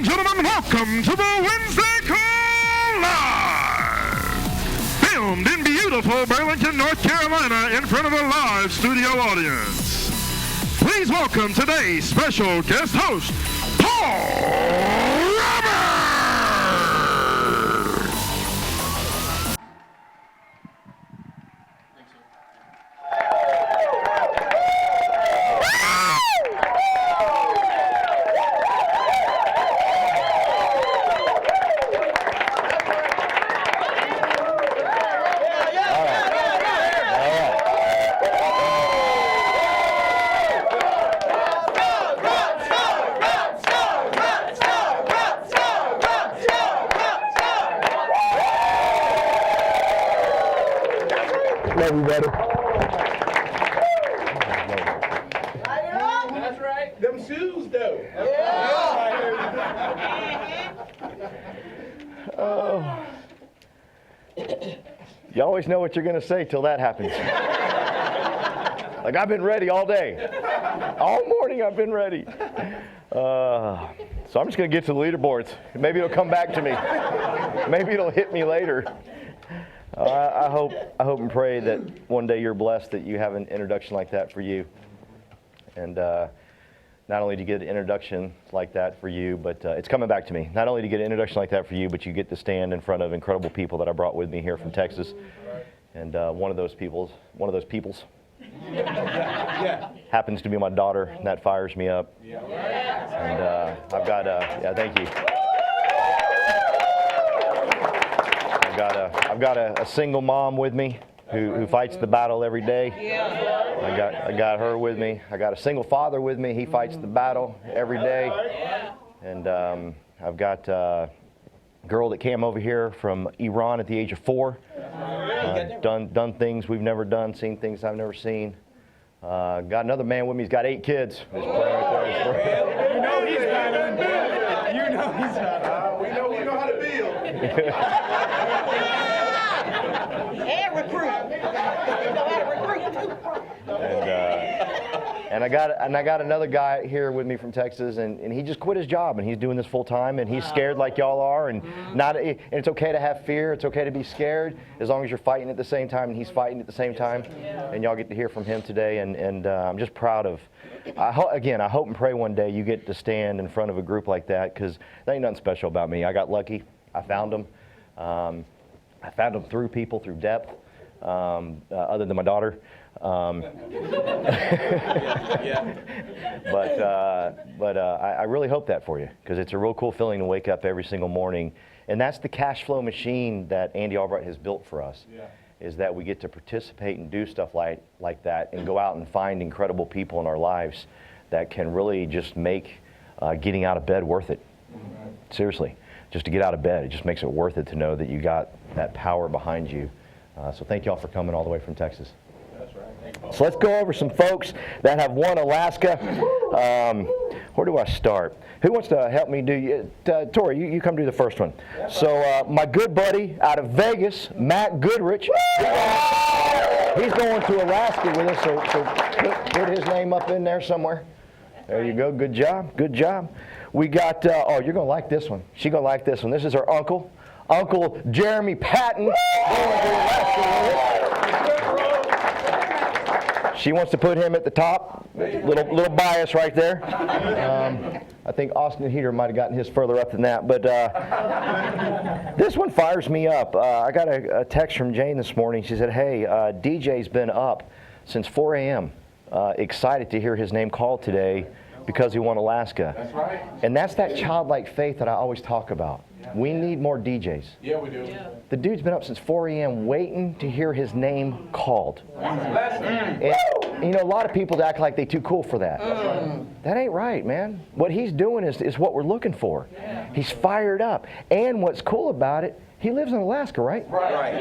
and gentlemen, welcome to the Wednesday Call Live! Filmed in beautiful Burlington, North Carolina in front of a live studio audience. Please welcome today's special guest host, Tori Roberts! Love you, buddy. That's right. Them shoes, though. Oh. You always know what you're going to say till that happens. Like, I've been ready all day. All morning I've been ready. So I'm just going to get to the leaderboards. Maybe it'll come back to me. Maybe it'll hit me later. I hope and pray that one day you're blessed that you have an introduction like that for you. And not only do you get an introduction like that for you, but it's coming back to me. Not only do you get an introduction like that for you, but you get to stand in front of incredible people that I brought with me here from Texas. And one of those peoples happens to be my daughter, and that fires me up. And I've got thank you. I've got a single mom with me who fights the battle every day. I got her with me. I got a single father with me. He fights the battle every day. And I've got a girl that came over here from Iran at the age of 4. Done things we've never done, seen things I've never seen. Got another man with me. He's got 8 kids. There's right there. You know he's not. You know he's not. We know how to build. And recruit. And I got another guy here with me from Texas, and he just quit his job, and he's doing this full time, and he's scared like y'all are, and and it's okay to have fear, it's okay to be scared, as long as you're fighting at the same time, and he's fighting at the same time, and y'all get to hear from him today, and I'm just proud of. I hope and pray one day you get to stand in front of a group like that, because there ain't nothing special about me. I got lucky. I found them. I found them through people, through depth, other than my daughter. But I really hope that for you, because it's a real cool feeling to wake up every single morning. And that's the cash flow machine that Andy Albright has built for us, is that we get to participate and do stuff like that and go out and find incredible people in our lives that can really just make getting out of bed worth it. Seriously, just to get out of bed, it just makes it worth it to know that you got that power behind you. So thank you all for coming all the way from Texas. So let's go over some folks that have won Alaska. Where do I start? Who wants to help me do? Tori, you come do the first one. So my good buddy out of Vegas, Matt Goodrich. He's going to Alaska with us, so put his name up in there somewhere. There you go. Good job. Good job. We got, you're going to like this one. She's going to like this one. This is her uncle, Uncle Jeremy Patton. Going to Alaska with us. She wants to put him at the top. Little bias right there. I think Austin Heater might have gotten his further up than that. But this one fires me up. I got a text from Jane this morning. She said, hey, DJ's been up since 4 a.m. Excited to hear his name called today because he won Alaska. That's right. And that's that childlike faith that I always talk about. We need more DJs. Yeah, we do. The dude's been up since 4 a.m. waiting to hear his name called. And, you know, a lot of people act like they're too cool for that. That ain't right, man. What he's doing is what we're looking for. He's fired up. And what's cool about it, he lives in Alaska, right? Right.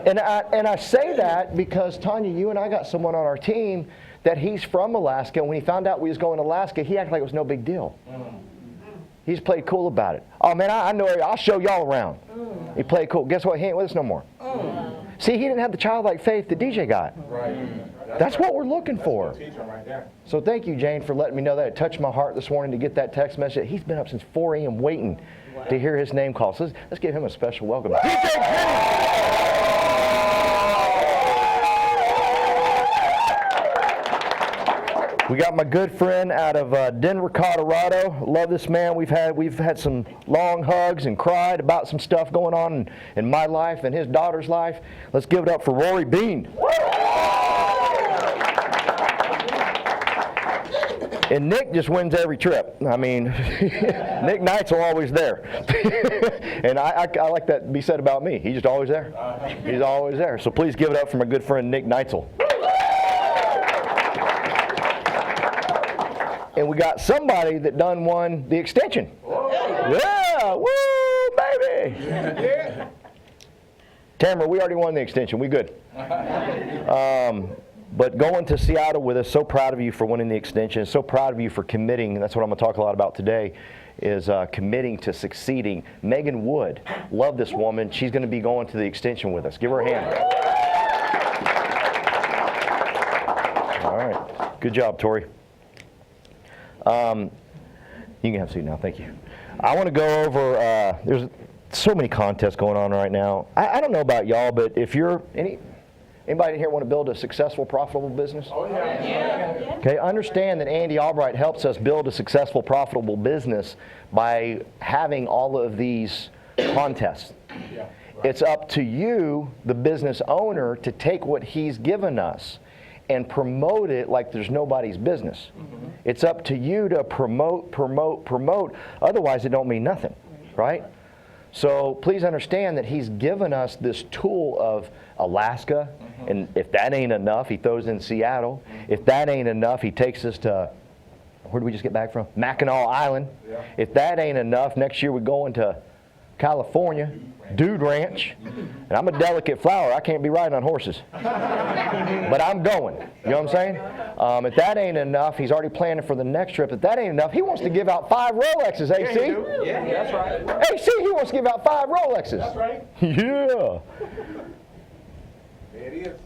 And I say that because, Tanya, you and I got someone on our team that he's from Alaska, and when he found out we was going to Alaska, he acted like it was no big deal. He's played cool about it. Oh, man, I know, I'll show y'all around. He played cool. Guess what? He ain't with us no more. See, he didn't have the childlike faith that DJ got. That's what we're looking for. Teach them right there. So thank you, Jane, for letting me know that. It touched my heart this morning to get that text message. He's been up since 4 a.m. waiting to hear his name called. So let's give him a special welcome. DJ Kenny! We got my good friend out of Denver, Colorado. Love this man. We've had some long hugs and cried about some stuff going on in my life and his daughter's life. Let's give it up for Rory Bean. And Nick just wins every trip. I mean, Nick Neitzel always there. And I like that to be said about me. He's just always there. He's always there. So please give it up for my good friend Nick Neitzel. And we got somebody that done won the extension. Whoa. Yeah, woo, baby. Yeah. Tamara, we already won the extension. We good. But going to Seattle with us, so proud of you for winning the extension. So proud of you for committing. And that's what I'm going to talk a lot about today, is committing to succeeding. Megan Wood, love this woman. She's going to be going to the extension with us. Give her a hand. All right. Good job, Tori. You can have a seat now. Thank you. I want to go over, there's so many contests going on right now. I don't know about y'all, but if you're, anybody here want to build a successful, profitable business? Oh, yeah. Okay, understand that Andy Albright helps us build a successful, profitable business by having all of these contests. Yeah, right. It's up to you, the business owner, to take what he's given us and promote it like there's nobody's business. Mm-hmm. It's up to you to promote. Otherwise, it don't mean nothing, right? So please understand that he's given us this tool of Alaska, and if that ain't enough, he throws in Seattle. If that ain't enough, he takes us to, where did we just get back from? Mackinac Island. Yeah. If that ain't enough, next year we're going to California, Dude Ranch. And I'm a delicate flower. I can't be riding on horses. But I'm going. You know what I'm saying? If that ain't enough, he's already planning for the next trip. If that ain't enough, he wants to give out 5 Rolexes, AC. Yeah, that's right. AC, he wants to give out 5 Rolexes. That's right. Yeah. There it is.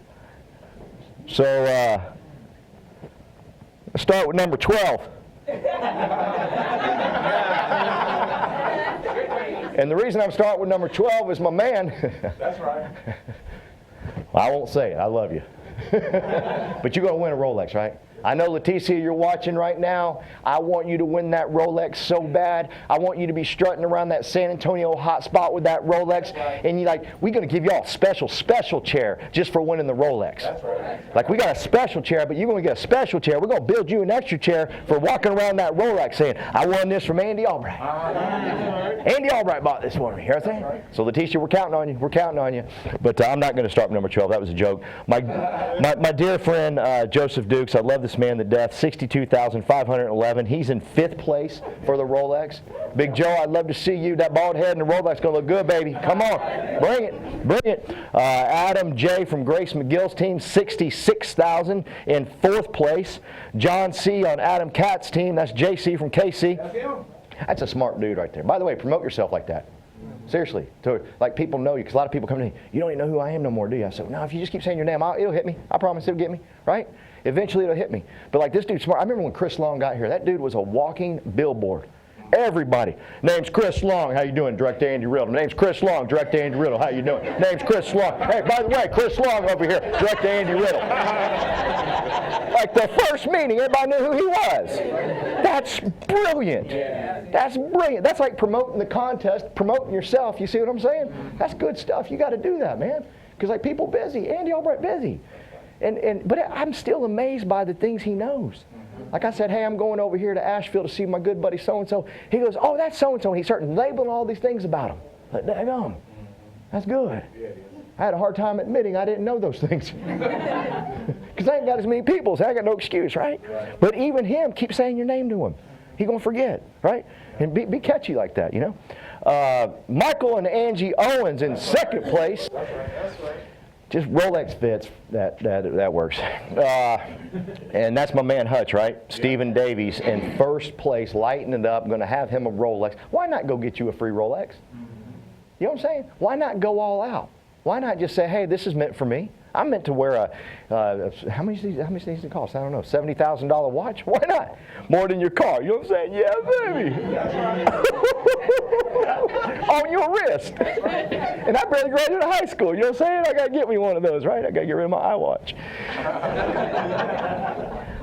So, let's start with number 12. And the reason I'm starting with number 12 is my man. That's right. Well, I won't say it. I love you. But you're going to win a Rolex, right? I know, Leticia, you're watching right now. I want you to win that Rolex so bad. I want you to be strutting around that San Antonio hot spot with that Rolex. And you're like, we're going to give y'all a special chair just for winning the Rolex. That's right. Like, we got a special chair, but you're going to get a special chair. We're going to build you an extra chair for walking around that Rolex saying, I won this from Andy Albright. Andy Albright bought this for me. You know what I'm saying? Right. So, Leticia, we're counting on you. We're counting on you. But I'm not going to start with number 12. That was a joke. My dear friend, Joseph Dukes, I love this man to death, 62,511. He's in 5th place for the Rolex. Big Joe, I'd love to see you. That bald head and the Rolex going to look good, baby. Come on. Bring it. Bring it. Adam J. from Grace McGill's team, 66,000 in 4th place. John C. on Adam Katz's team. That's JC from KC. That's a smart dude right there. By the way, promote yourself like that. Seriously. So, like, people know you, because a lot of people come to me, you don't even know who I am no more, do you? I said, no, if you just keep saying your name, it'll hit me. I promise it'll get me, right? Eventually it'll hit me. But like, this dude's smart. I remember when Chris Long got here, that dude was a walking billboard. Everybody. Name's Chris Long. How you doing? Direct to Andy Riddle. Name's Chris Long. Direct to Andy Riddle. How you doing? Name's Chris Long. Hey, by the way, Chris Long over here. Direct to Andy Riddle. Like the first meeting, everybody knew who he was. That's brilliant. That's brilliant. That's like promoting the contest, promoting yourself. You see what I'm saying? That's good stuff. You got to do that, man. Because like, people busy. Andy Albright busy. But I'm still amazed by the things he knows. Like I said, hey, I'm going over here to Asheville to see my good buddy so-and-so. He goes, oh, that's so-and-so. And he started labeling all these things about him. Like, daggone, that's good. I had a hard time admitting I didn't know those things. Because I ain't got as many people, so I got no excuse, right? But even him, keep saying your name to him. He's going to forget, right? And be catchy like that, you know? Michael and Angie Owens in 2nd place. That's right. Just Rolex fits, that works. And that's my man Hutch, right? Yeah. Stephen Davies in 1st place, lighting it up, going to have him a Rolex. Why not go get you a free Rolex? You know what I'm saying? Why not go all out? Why not just say, hey, this is meant for me. I meant to wear how much these things cost? I don't know, $70,000 watch? Why not? More than your car. You know what I'm saying? Yeah, baby. On your wrist. And I barely graduated high school. You know what I'm saying? I got to get me one of those, right? I got to get rid of my iWatch.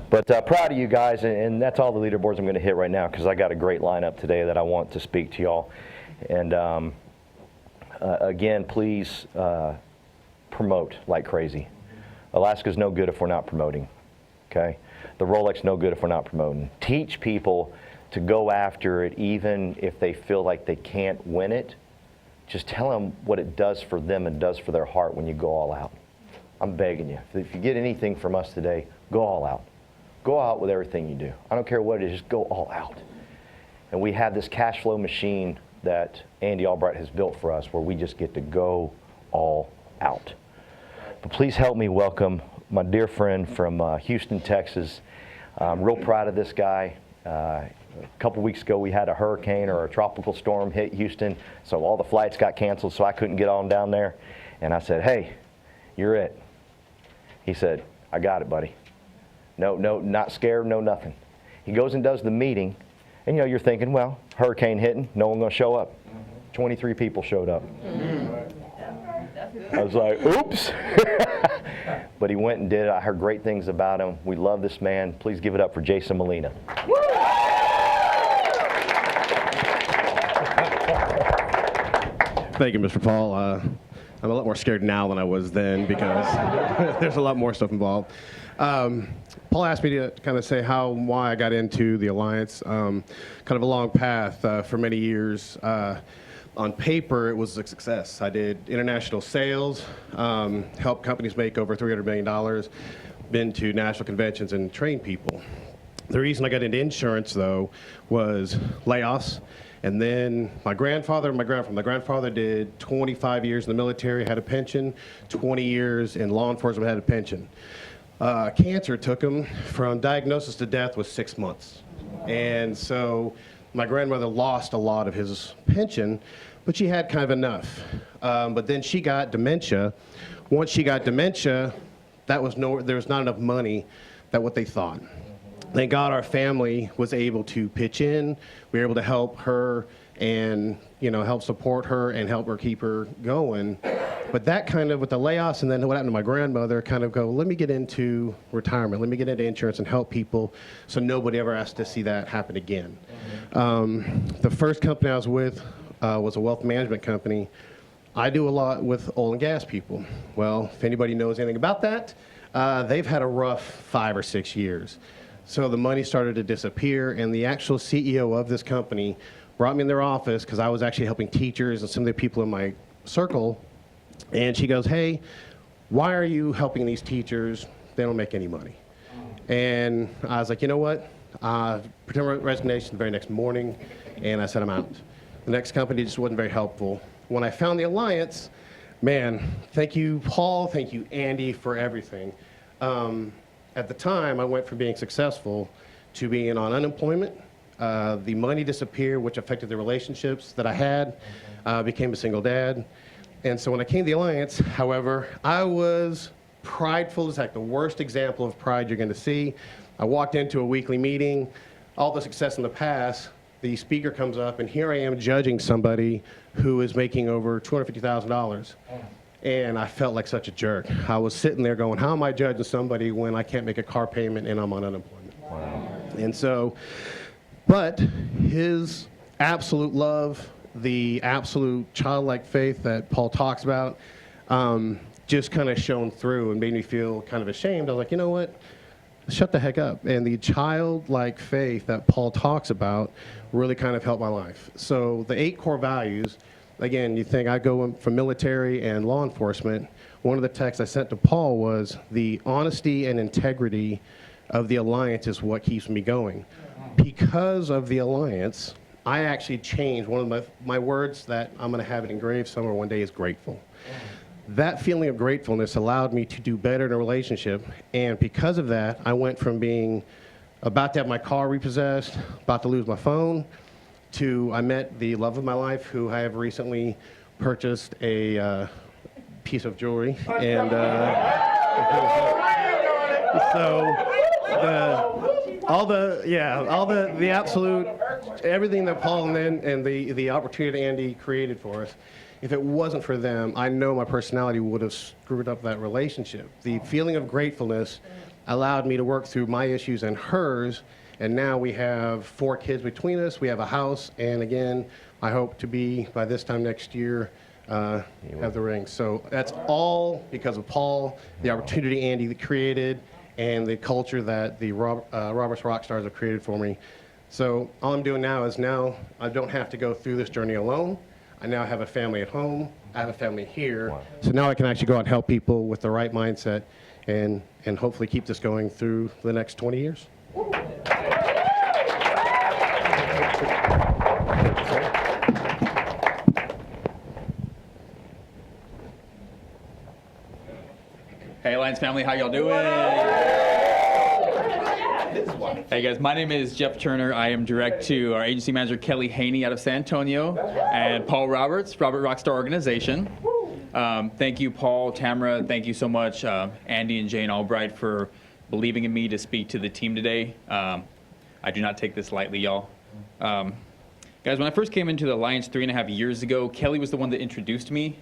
But proud of you guys, and that's all the leaderboards I'm going to hit right now because I got a great lineup today that I want to speak to y'all. And again, please promote like crazy. Alaska's no good if we're not promoting, okay? The Rolex no good if we're not promoting. Teach people to go after it even if they feel like they can't win it. Just tell them what it does for them and does for their heart when you go all out. I'm begging you. If you get anything from us today, go all out. Go out with everything you do. I don't care what it is, just go all out. And we have this cash flow machine that Andy Albright has built for us where we just get to go all out. But please help me welcome my dear friend from Houston, Texas. I'm real proud of this guy. A couple weeks ago we had a hurricane or a tropical storm hit Houston, so all the flights got canceled, so I couldn't get on down there. And I said, hey, you're it. He said, I got it, buddy. No, not scared, no nothing. He goes and does the meeting, and you're thinking, well, hurricane hitting, no one gonna show up. 23 people showed up. I was like, oops. But he went and did it. I heard great things about him. We love this man. Please give it up for Jason Molina. Thank you, Mr. Paul. I'm a lot more scared now than I was then because there's a lot more stuff involved. Paul asked me to kind of say why I got into the Alliance. Kind of a long path for many years. On paper, it was a success. I did international sales, helped companies make over $300 million, been to national conventions and trained people. The reason I got into insurance, though, was layoffs. And then my grandfather did 25 years in the military, had a pension, 20 years in law enforcement, had a pension. Cancer took him from diagnosis to death was 6 months. And so my grandmother lost a lot of his pension, but she had kind of enough. But then she got dementia. Once she got dementia, there was not enough money that what they thought. Thank God our family was able to pitch in. We were able to help her and help support her and help her keep her going. But that kind of, with the layoffs and then what happened to my grandmother, kind of let me get into retirement. Let me get into insurance and help people so nobody ever has to see that happen again. The first company I was with was a wealth management company. I do a lot with oil and gas people. Well, if anybody knows anything about that, they've had a rough 5 or 6 years. So the money started to disappear, and the actual CEO of this company brought me in their office because I was actually helping teachers and some of the people in my circle. And she goes, hey, why are you helping these teachers? They don't make any money. And I was like, you know what? Pretend resignation the very next morning, and I said, I'm out. The next company just wasn't very helpful. When I found the Alliance, man, thank you, Paul, thank you, Andy, for everything. At the time, I went from being successful to being on unemployment. The money disappeared, which affected the relationships that I had. Became a single dad. And so when I came to the Alliance, however, I was prideful. It's like the worst example of pride you're going to see. I walked into a weekly meeting, all the success in the past, the speaker comes up, and here I am judging somebody who is making over $250,000. And I felt like such a jerk. I was sitting there going, how am I judging somebody when I can't make a car payment and I'm on unemployment? Wow. And so, but his absolute love, the absolute childlike faith that Paul talks about, just kind of shone through and made me feel kind of ashamed. I was like, you know what? Shut the heck up. And the childlike faith that Paul talks about really kind of helped my life. So the 8 core values, again, you think I go from military and law enforcement. One of the texts I sent to Paul was the honesty and integrity of the Alliance is what keeps me going. Because of the Alliance, I actually changed one of my words that I'm going to have it engraved somewhere one day is grateful. That feeling of gratefulness allowed me to do better in a relationship, and because of that, I went from being about to have my car repossessed, about to lose my phone, to I met the love of my life, who I have recently purchased a piece of jewelry. And so all the absolute, everything that Paul and the opportunity Andy created for us, if it wasn't for them, I know my personality would have screwed up that relationship. The feeling of gratefulness allowed me to work through my issues and hers, and now we have 4 kids between us, we have a house, and again, I hope to be, by this time next year, have the ring. So that's all because of Paul, the opportunity Andy created, and the culture that the Roberts Rockstars have created for me. So all I'm doing now is I don't have to go through this journey alone. I now have a family at home. I have a family here. Wow. So now I can actually go out and help people with the right mindset and hopefully keep this going through the next 20 years. Hey Alliance family, how y'all doing? Hey guys, my name is Jeff Turner. I am direct to our agency manager Kelly Haney out of San Antonio, and Paul Roberts, Robert Rockstar Organization. Thank you, Paul, Tamara. Thank you so much, Andy and Jane Albright, for believing in me to speak to the team today. I do not take this lightly, y'all. Guys, when I first came into the Alliance 3.5 years ago, Kelly was the one that introduced me,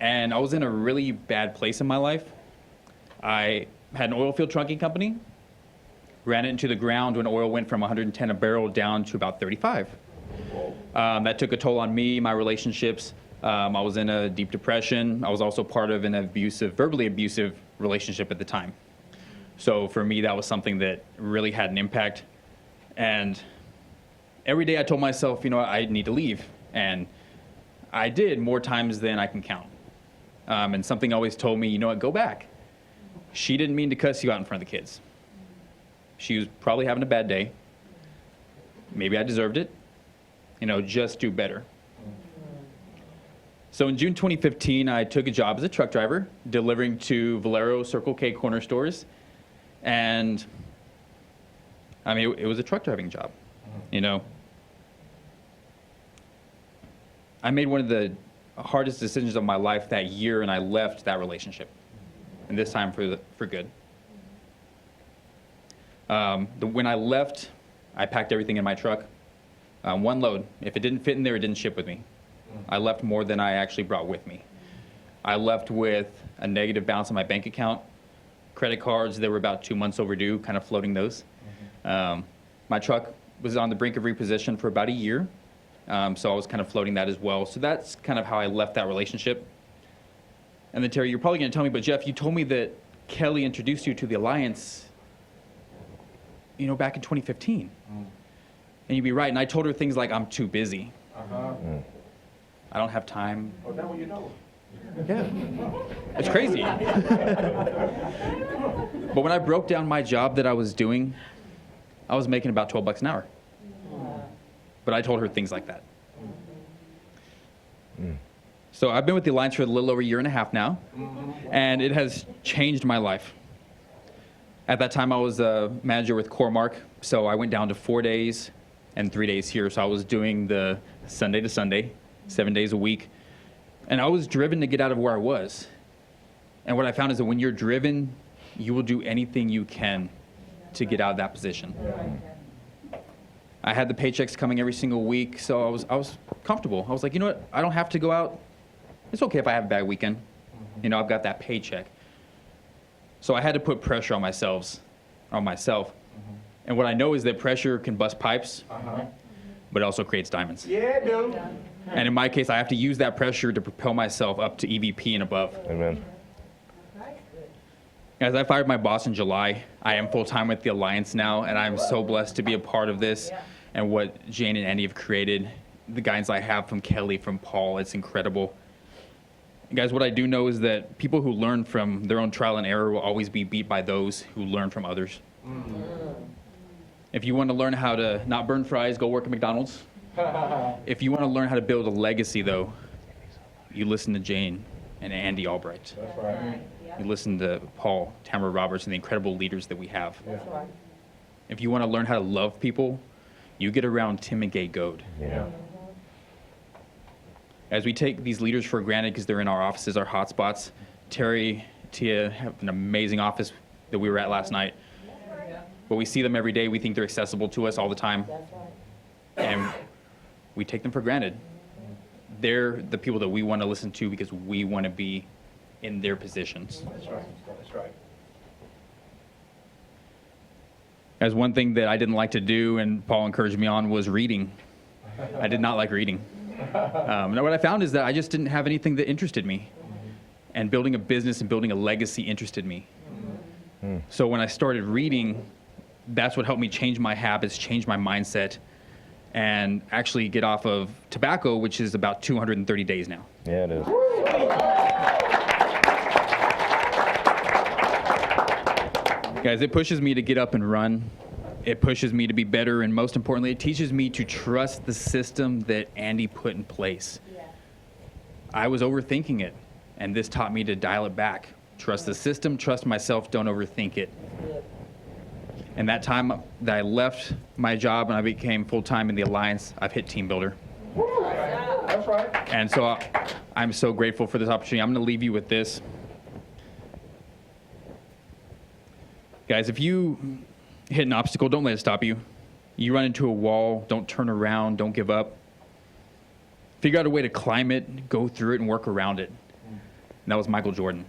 and I was in a really bad place in my life. I had an oil field trunking company, ran it into the ground when oil went from 110 a barrel down to about 35. That took a toll on me, my relationships. I was in a deep depression. I was also part of an verbally abusive relationship at the time. So for me, that was something that really had an impact. And every day I told myself, I need to leave. And I did more times than I can count. And something always told me, go back. She didn't mean to cuss you out in front of the kids. She was probably having a bad day. Maybe I deserved it. Just do better. So in June 2015, I took a job as a truck driver, delivering to Valero Circle K corner stores. And it was a truck driving job, I made one of the hardest decisions of my life that year, and I left that relationship. And this time for good. When I left, I packed everything in my truck. One load. If it didn't fit in there, it didn't ship with me. I left more than I actually brought with me. I left with a negative balance on my bank account, credit cards that were about 2 months overdue, kind of floating those. My truck was on the brink of repossession for about a year, so I was kind of floating that as well. So that's kind of how I left that relationship. And then Terry, you're probably going to tell me, but Jeff, you told me that Kelly introduced you to the Alliance, back in 2015. And you'd be right, and I told her things like, I'm too busy. I don't have time. Oh, now you know. Yeah, it's crazy. But when I broke down my job that I was doing, I was making about $12 an hour. But I told her things like that. So I've been with the Alliance for a little over a year and a half now, and it has changed my life. At that time, I was a manager with Core-Mark, so I went down to 4 days and 3 days here. So I was doing the Sunday to Sunday, 7 days a week. And I was driven to get out of where I was. And what I found is that when you're driven, you will do anything you can to get out of that position. I had the paychecks coming every single week, so I was comfortable. I was like, you know what? I don't have to go out. It's okay if I have a bad weekend. I've got that paycheck. So I had to put pressure on myself. And what I know is that pressure can bust pipes, but it also creates diamonds. Yeah, dude. And in my case, I have to use that pressure to propel myself up to EVP and above. Amen. As I fired my boss in July, I am full-time with the Alliance now, and I'm so blessed to be a part of this and what Jane and Andy have created. The guidance I have from Kelly, from Paul, it's incredible. And guys, what I do know is that people who learn from their own trial and error will always be beat by those who learn from others. If you want to learn how to not burn fries, go work at McDonald's. If you want to learn how to build a legacy, though, you listen to Jane and Andy Albright. That's right. You listen to Paul, Tamara Roberts, and the incredible leaders that we have. That's right. If you want to learn how to love people, you get around Tim and Gay Goad. Yeah. As we take these leaders for granted because they're in our offices, our hotspots, Terry, Tia have an amazing office that we were at last night. But we see them every day. We think they're accessible to us all the time. And we take them for granted. They're the people that we want to listen to because we want to be in their positions. That's right. That's right. As one thing that I didn't like to do, and Paul encouraged me on, was reading. I did not like reading. And what I found is that I just didn't have anything that interested me. And building a business and building a legacy interested me. So when I started reading, that's what helped me change my habits, change my mindset, and actually get off of tobacco, which is about 230 days now. Yeah, it is. Guys, it pushes me to get up and run. It pushes me to be better, and most importantly, it teaches me to trust the system that Andy put in place. I was overthinking it, and this taught me to dial it back. Trust the system, trust myself, don't overthink it. And that time that I left my job and I became full-time in the Alliance, I've hit team builder. That's right. And so I'm so grateful for this opportunity. I'm going to leave you with this. Guys, if you hit an obstacle, don't let it stop you. You run into a wall, don't turn around, don't give up. Figure out a way to climb it, go through it, and work around it. And that was Michael Jordan.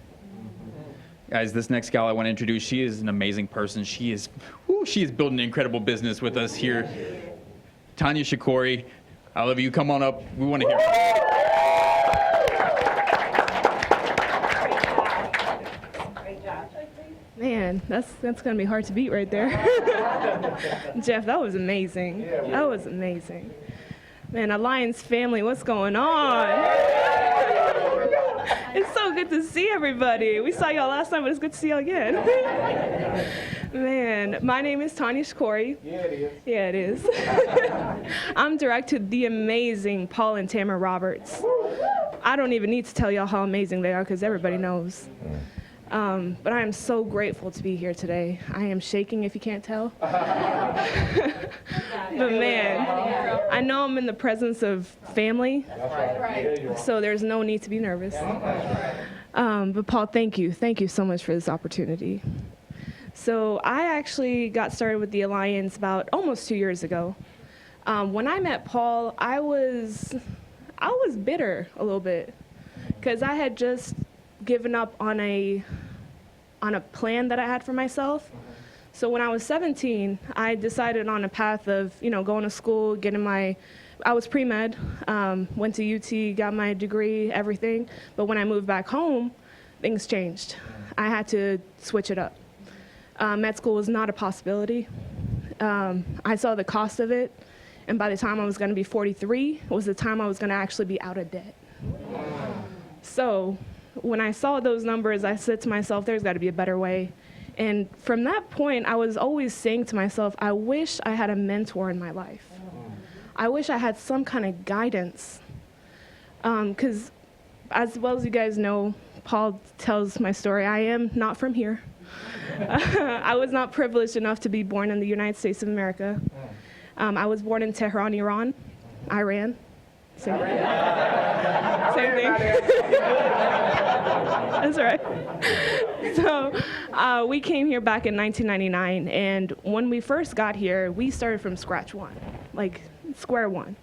Guys, this next gal I want to introduce, she is an amazing person. She is building an incredible business with us here. Tanya Shikari, I love you. Come on up. We want to hear from you. Man, that's gonna be hard to beat right there. Jeff, that was amazing. That was amazing. Man, Alliance family, what's going on? It's so good to see everybody. We saw y'all last time, but it's good to see y'all again. Man, my name is Tanya Shikari. Yeah, it is. Yeah, it is. I'm direct to the amazing Paul and Tanya Roberts. I don't even need to tell y'all how amazing they are because everybody knows. But I am so grateful to be here today. I am shaking if you can't tell. But man, I know I'm in the presence of family, so there's no need to be nervous. But Paul, thank you. Thank you so much for this opportunity. So I actually got started with the Alliance about almost 2 years ago. When I met Paul, I was bitter a little bit because I had just given up on a plan that I had for myself. So when I was 17, I decided on a path of, going to school, I was pre-med, went to UT, got my degree, everything. But when I moved back home, things changed. I had to switch it up. Med school was not a possibility. I saw the cost of it, and by the time I was going to be 43 was the time I was going to actually be out of debt. So when I saw those numbers, I said to myself, there's got to be a better way. And from that point, I was always saying to myself, I wish I had a mentor in my life. I wish I had some kind of guidance. Because as well as you guys know, Paul tells my story, I am not from here. I was not privileged enough to be born in the United States of America. I was born in Tehran, Iran. Same thing. That's right. So we came here back in 1999, and when we first got here, we started from scratch one, like square one.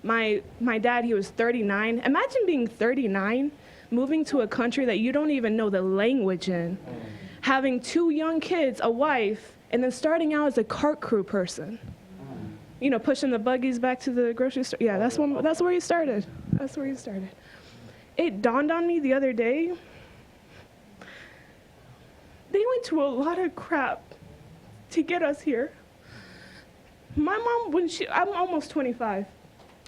My dad, he was 39. Imagine being 39, moving to a country that you don't even know the language in, having 2 young kids, a wife, and then starting out as a cart crew person. Pushing the buggies back to the grocery store. Yeah, that's where he started. That's where he started. It dawned on me the other day, they went to a lot of crap to get us here. My mom, I'm almost 25.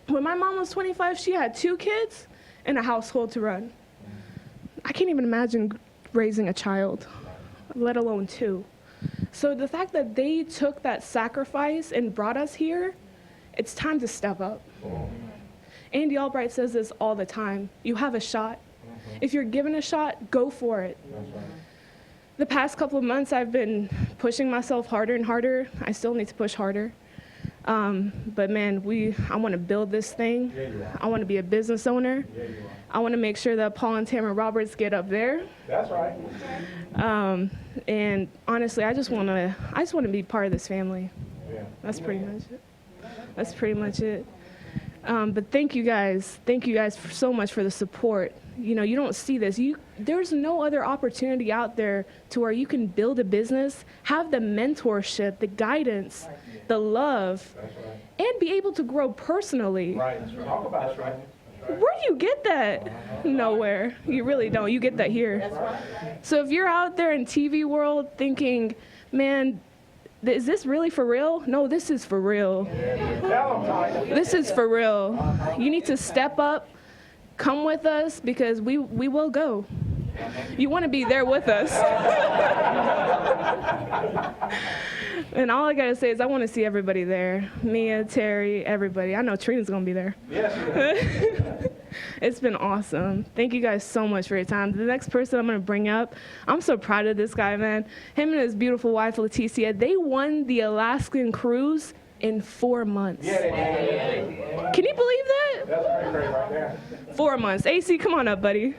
When my mom was 25, she had 2 kids and a household to run. I can't even imagine raising a child, let alone 2. So the fact that they took that sacrifice and brought us here, it's time to step up. Andy Albright says this all the time. You have a shot. If you're given a shot, go for it. The past couple of months, I've been pushing myself harder and harder. I still need to push harder. But man, I want to build this thing. I want to be a business owner. I want to make sure that Paul and Tanya Roberts get up there. That's right. And honestly, I just want to be part of this family. Yeah. That's pretty much it. That's pretty much it. But thank you guys so much for the support. You know, you don't see this. There's no other opportunity out there to where you can build a business, have the mentorship, the guidance, the love, and be able to grow personally. Right. Talk about it, right? Where do you get that? Nowhere. You really don't. You get that here. So if you're out there in TV world thinking, man, is this really for real? No, this is for real. This is for real. You need to step up, come with us, because we will go. You want to be there with us. And all I got to say is I want to see everybody there. Mia, Terry, everybody. I know Trina's going to be there. Yes. It's been awesome. Thank you guys so much for your time. The next person I'm going to bring up, I'm so proud of this guy, man. Him and his beautiful wife, Leticia, they won the Alaskan cruise in 4 months. Yeah, they Can you believe that? That's great right there. 4 months. AC, come on up, buddy.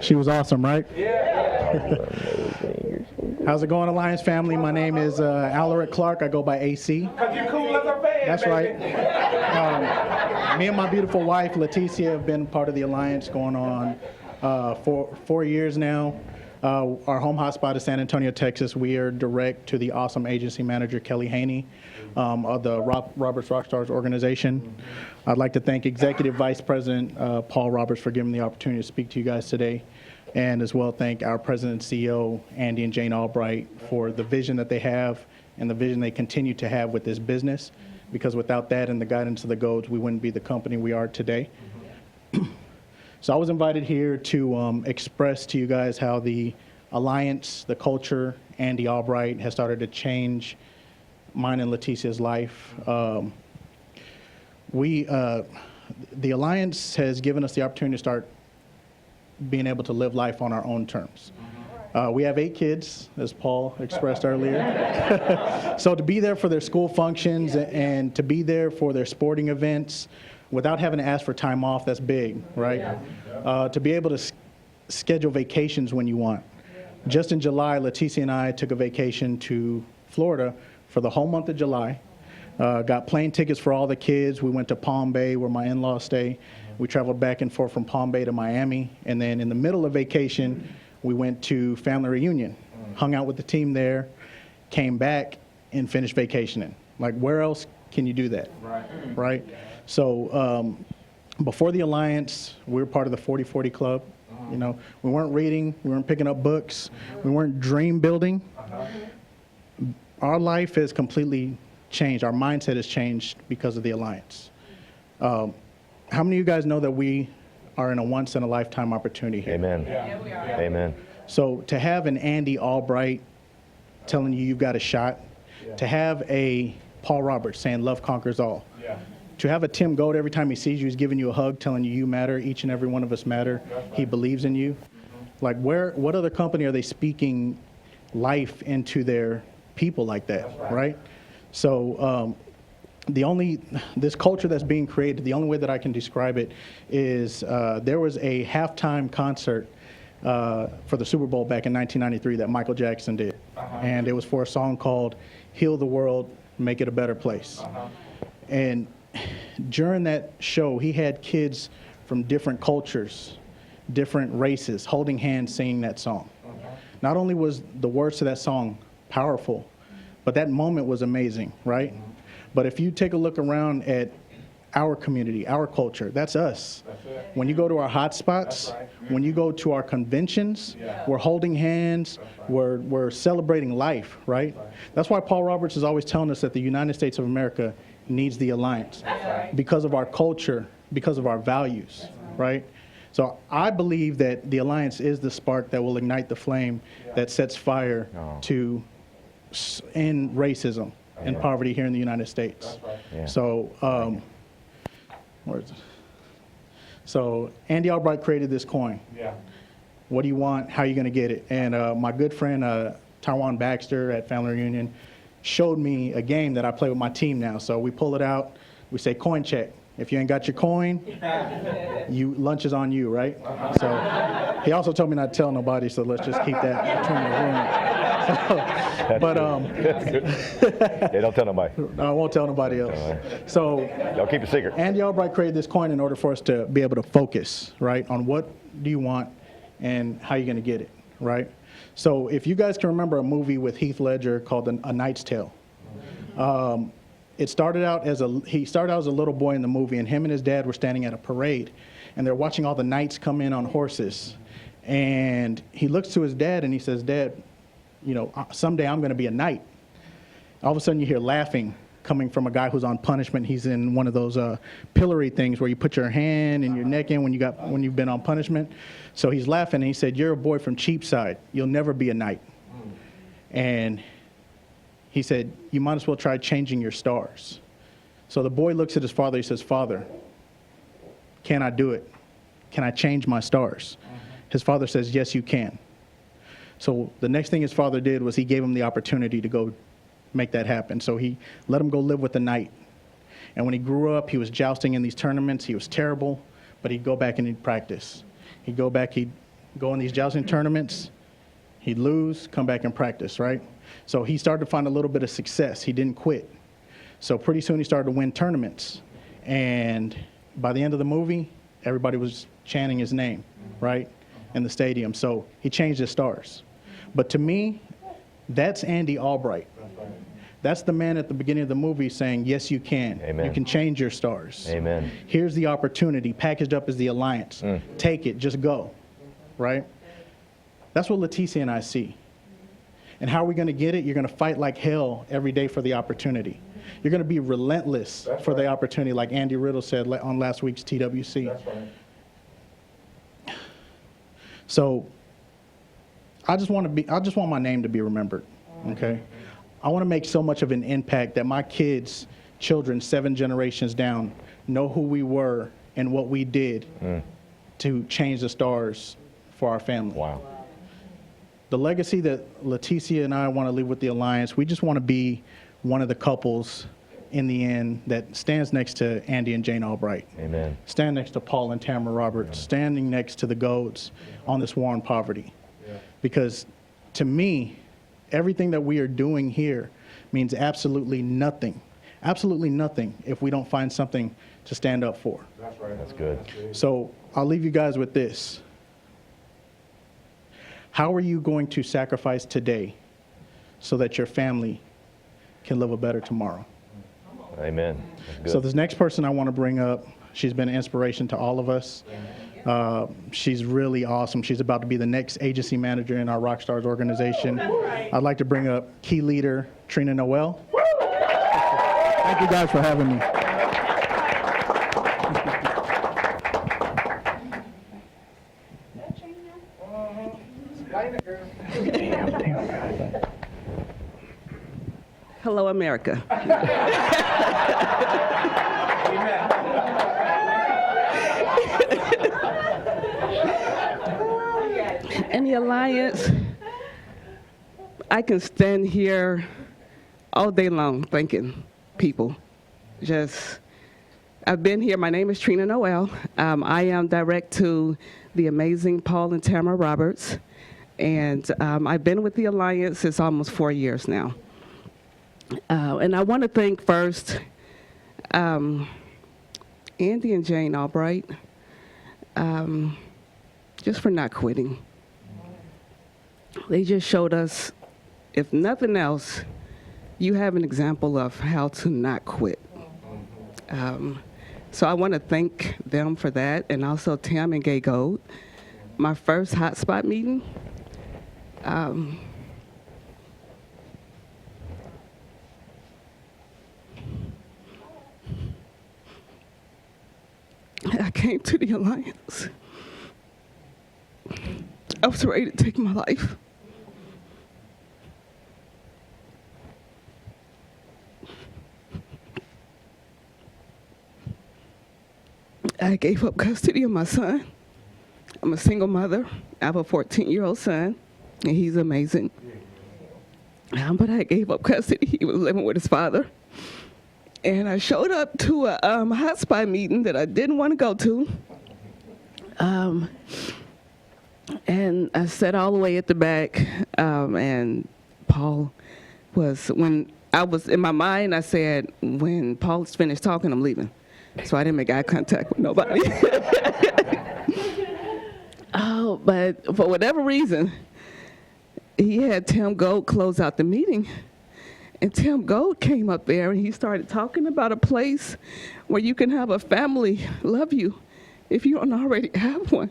She was awesome, right? Yeah. How's it going, Alliance family? My name is Albright Clark. I go by AC. Because you're cool as a fan, That's baby. right. Me and my beautiful wife, Leticia, have been part of the Alliance going on for 4 years now. Our home hotspot is San Antonio, Texas. We are direct to the awesome agency manager, Kelly Haney, of the Roberts Rockstars organization. I'd like to thank Executive Vice President Paul Roberts for giving me the opportunity to speak to you guys today, and as well thank our President and CEO, Andy and Jane Albright, for the vision that they have and the vision they continue to have with this business, because without that and the guidance of the GOATs, we wouldn't be the company we are today. So I was invited here to express to you guys how the Alliance, the culture, Andy Albright has started to change mine and Leticia's life. The Alliance has given us the opportunity to start being able to live life on our own terms. We have 8 kids, as Paul expressed earlier. So to be there for their school functions and to be there for their sporting events without having to ask for time off, that's big, right? To be able to schedule vacations when you want. Just in July, Leticia and I took a vacation to Florida for the whole month of July. Got plane tickets for all the kids. We went to Palm Bay, where my in-laws stay. We traveled back and forth from Palm Bay to Miami. And then in the middle of vacation, we went to family reunion, hung out with the team there, came back and finished vacationing. Like, where else can you do that? Right? So before the Alliance, we were part of the 40/40 Club. You know, we weren't reading, we weren't picking up books, we weren't dream building. Our life has completely changed. Our mindset has changed because of the Alliance. How many of you guys know that we are in a once-in-a-lifetime opportunity here? Amen. Amen. So to have an Andy Albright telling you you've got a shot, to have a Paul Roberts saying love conquers all, to have a Tim Gold every time he sees you, he's giving you a hug, telling you you matter, each and every one of us matter, he believes in you. Like, what other company are they speaking life into their people like that, right? So this culture that's being created, the only way that I can describe it is there was a halftime concert for the Super Bowl back in 1993 that Michael Jackson did. And it was for a song called Heal the World, Make It a Better Place. And during that show, he had kids from different cultures, different races, holding hands singing that song. Not only was the words to that song powerful, but that moment was amazing, right? But if you take a look around at our community, our culture, that's us. When you go to our hot spots, when you go to our conventions, we're holding hands, we're celebrating life, right? That's why Paul Roberts is always telling us that the United States of America needs the Alliance because of our culture, because of our values, right? So I believe that the Alliance is the spark that will ignite the flame that sets fire to end racism and poverty here in the United States. So, where is it? So Andy Albright created this coin. What do you want? How are you going to get it? And my good friend Taiwan Baxter at family reunion showed me a game that I play with my team now. So we pull it out, we say coin check. If you ain't got your coin, lunch is on you, right? So he also told me not to tell nobody, so let's just keep that between the room. But Yeah, don't tell nobody. I won't tell nobody else. So Y'all keep it secret. Andy Albright created this coin in order for us to be able to focus, right, on what do you want and how you're going to get it, right? So if you guys can remember a movie with Heath Ledger called A Knight's Tale. He started out as a little boy in the movie, and him and his dad were standing at a parade, and they're watching all the knights come in on horses. And he looks to his dad and he says, "Dad, you know, someday I'm going to be a knight." All of a sudden you hear laughing coming from a guy who's on punishment. He's in one of those pillory things where you put your hand and your neck in when you've been on punishment. So he's laughing and he said, "You're a boy from Cheapside. You'll never be a knight." And he said, "You might as well try changing your stars." So the boy looks at his father. He says, "Father, can I do it? Can I change my stars?" His father says, "Yes, you can." So the next thing his father did was he gave him the opportunity to go make that happen. So he let him go live with the knight. And when he grew up, he was jousting in these tournaments. He was terrible, but he'd go back and he'd practice. He'd go in these jousting tournaments. He'd lose, come back and practice, right? So he started to find a little bit of success. He didn't quit. So pretty soon he started to win tournaments. And by the end of the movie, everybody was chanting his name, right, in the stadium. So he changed his stars. But to me, that's Andy Albright. That's the man at the beginning of the movie saying, "Yes, you can. Amen. You can change your stars. Amen. Here's the opportunity, packaged up as the alliance. Take it, just go," right? That's what Leticia and I see. And how are we going to get it? You're going to fight like hell every day for the opportunity. You're going to be relentless for the opportunity, like Andy Riddle said on last week's TWC. That's right. So I just want my name to be remembered, okay? I want to make so much of an impact that my kids, children, 7 generations down, know who we were and what we did to change the stars for our family. Wow. The legacy that Leticia and I want to leave with the Alliance, we just want to be one of the couples in the end that stands next to Andy and Jane Albright. Amen. Stand next to Paul and Tamara Roberts. Standing next to the Goats on this war on poverty. Because to me, everything that we are doing here means absolutely nothing if we don't find something to stand up for. That's right. That's good. So I'll leave you guys with this. How are you going to sacrifice today so that your family can live a better tomorrow? Amen. That's good. So this next person I want to bring up, she's been an inspiration to all of us. She's really awesome. She's about to be the next agency manager in our Rockstars organization. I'd like to bring up key leader Trina Noel. Thank you guys for having me. Hello, America. In the Alliance, I can stand here all day long thanking people. I've been here. My name is Trina Noel. I am direct to the amazing Paul and Tamara Roberts. And I've been with the Alliance since almost 4 years now. And I want to thank first Andy and Jane Albright just for not quitting. They just showed us, if nothing else, you have an example of how to not quit. So I want to thank them for that, and also Tam and Gay Gold. My first hotspot meeting, I came to the Alliance. I was ready to take my life. I gave up custody of my son. I'm a single mother. I have a 14-year-old son, and he's amazing. but I gave up custody. He was living with his father. And I showed up to a hotspot meeting that I didn't want to go to. And I sat all the way at the back, and Paul was, when I was in my mind, I said, when Paul's finished talking, I'm leaving. So I didn't make eye contact with nobody. Oh, but for whatever reason, he had Tim Gold close out the meeting. And Tim Gold came up there and he started talking about a place where you can have a family love you if you don't already have one.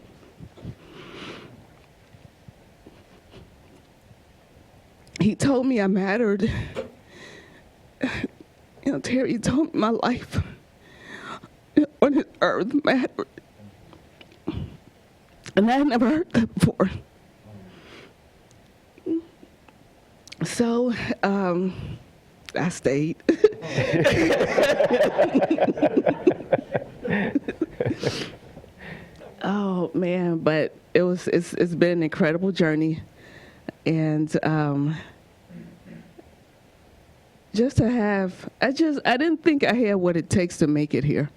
He told me I mattered. You know, Terry told me my life on this earth mattered. And I had never heard that before. So I stayed. Oh man, but it's been an incredible journey, and just to have, I didn't think I had what it takes to make it here.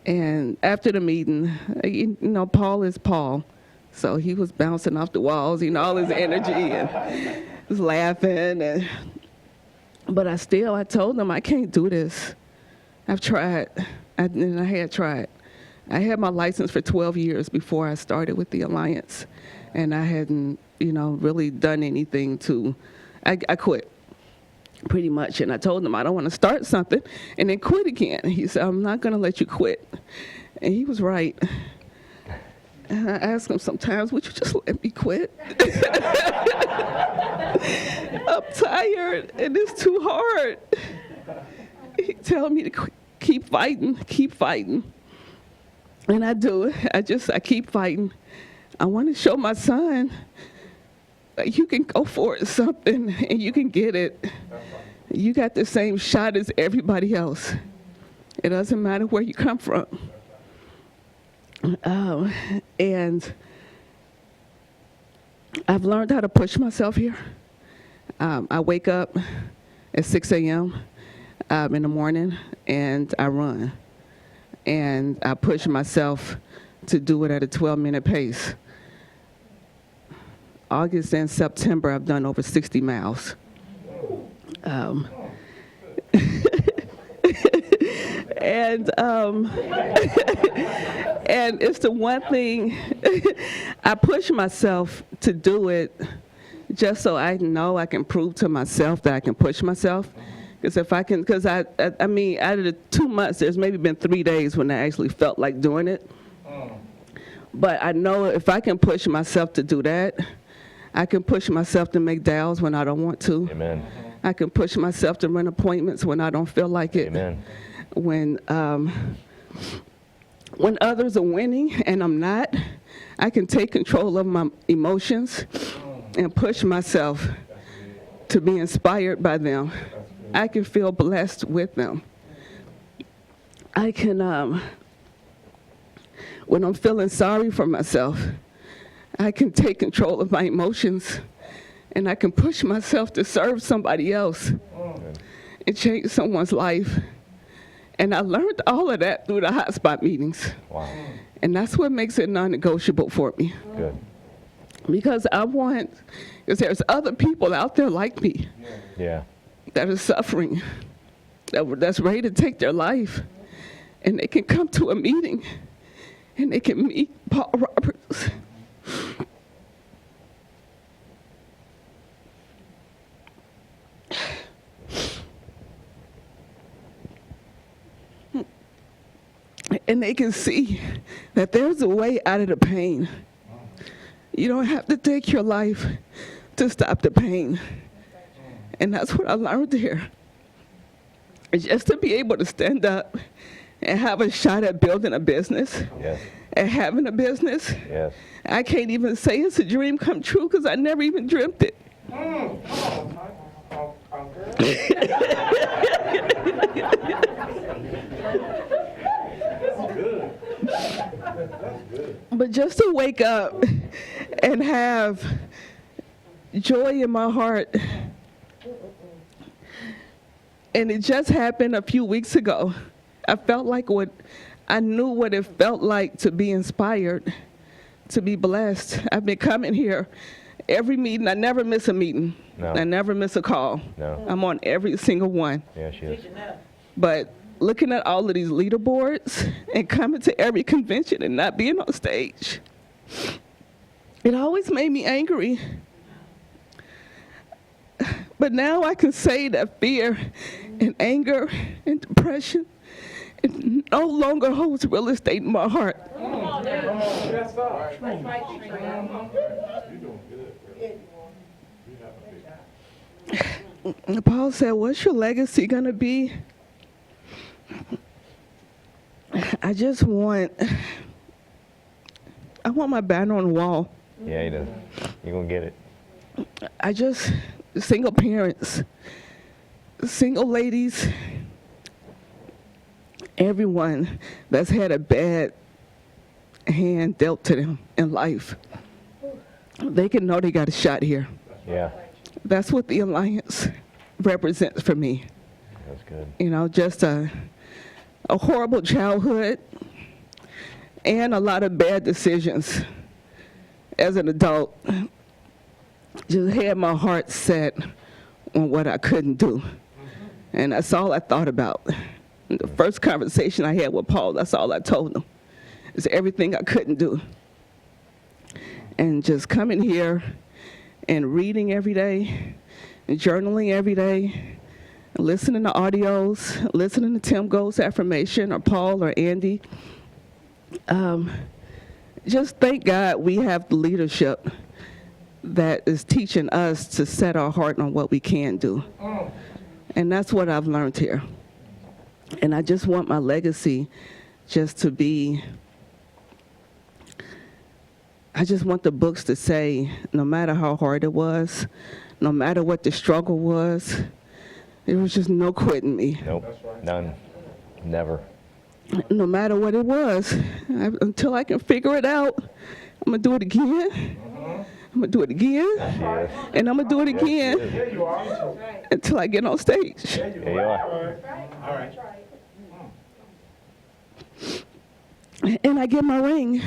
And after the meeting, you know, Paul is Paul, so he was bouncing off the walls, you know, all his energy and was laughing. But I told him I can't do this. I've tried, and I had tried. I had my license for 12 years before I started with the Alliance, and I hadn't, you know, really done anything to, I quit. Pretty much, and I told him I don't want to start something and then quit again. He said, I'm not going to let you quit. And he was right. And I asked him sometimes, would you just let me quit? I'm tired and it's too hard. He told me to keep fighting. And I do. I keep fighting. I want to show my son that you can go for it, something, and you can get it. You got the same shot as everybody else. It doesn't matter where you come from. And I've learned how to push myself here. I wake up at 6 a.m. In the morning, and I run. And I push myself to do it at a 12-minute pace. August and September, I've done over 60 miles. And it's the one thing I push myself to do it just so I know I can prove to myself that I can push myself. Because if I can, because I mean, out of the 2 months, there's maybe been 3 days when I actually felt like doing it. But I know if I can push myself to do that, I can push myself to make dials when I don't want to. Amen. I can push myself to run appointments when I don't feel like it. Amen. When others are winning and I'm not, I can take control of my emotions and push myself to be inspired by them. I can feel blessed with them. I can, when I'm feeling sorry for myself, I can take control of my emotions and I can push myself to serve somebody else and change someone's life. And I learned all of that through the hotspot meetings. Wow. And that's what makes it non-negotiable for me. Good. Because because there's other people out there like me. Yeah. That are suffering, that's ready to take their life. And they can come to a meeting and they can meet Paul Roberts. And they can see that there's a way out of the pain. You don't have to take your life to stop the pain. And that's what I learned here. It's just to be able to stand up and have a shot at building a business. Yes. And having a business. Yes. I can't even say it's a dream come true because I never even dreamt it. But just to wake up and have joy in my heart And it just happened a few weeks ago. I knew what it felt like to be inspired, to be blessed. I've been coming here every meeting. I never miss a meeting. No. I never miss a call. No. I'm on every single one. Yeah, she is. But looking at all of these leaderboards and coming to every convention and not being on stage, it always made me angry. But now I can say that fear and anger and depression, it no longer holds real estate in my heart. Paul said, what's your legacy going to be? I want my banner on the wall. Yeah, he does. You're going to get it. Single parents, single ladies, everyone that's had a bad hand dealt to them in life, they can know they got a shot here. Yeah. That's what the Alliance represents for me. That's good. You know, just a horrible childhood and a lot of bad decisions as an adult. Just had my heart set on what I couldn't do. And that's all I thought about. The first conversation I had with Paul, that's all I told him. It's everything I couldn't do. And just coming here and reading every day, and journaling every day, listening to audios, listening to Tim Gold's affirmation, or Paul or Andy. Just thank God we have the leadership that is teaching us to set our heart on what we can do. And that's what I've learned here. And I just want my legacy just to be, I just want the books to say, no matter how hard it was, no matter what the struggle was, there was just no quitting me. Nope, none, never. No matter what it was, until I can figure it out, I'm going to do it again. I'm going to do it again. Yes. And I'm going to do it again until I get on stage. There you are. All right. And I get my ring.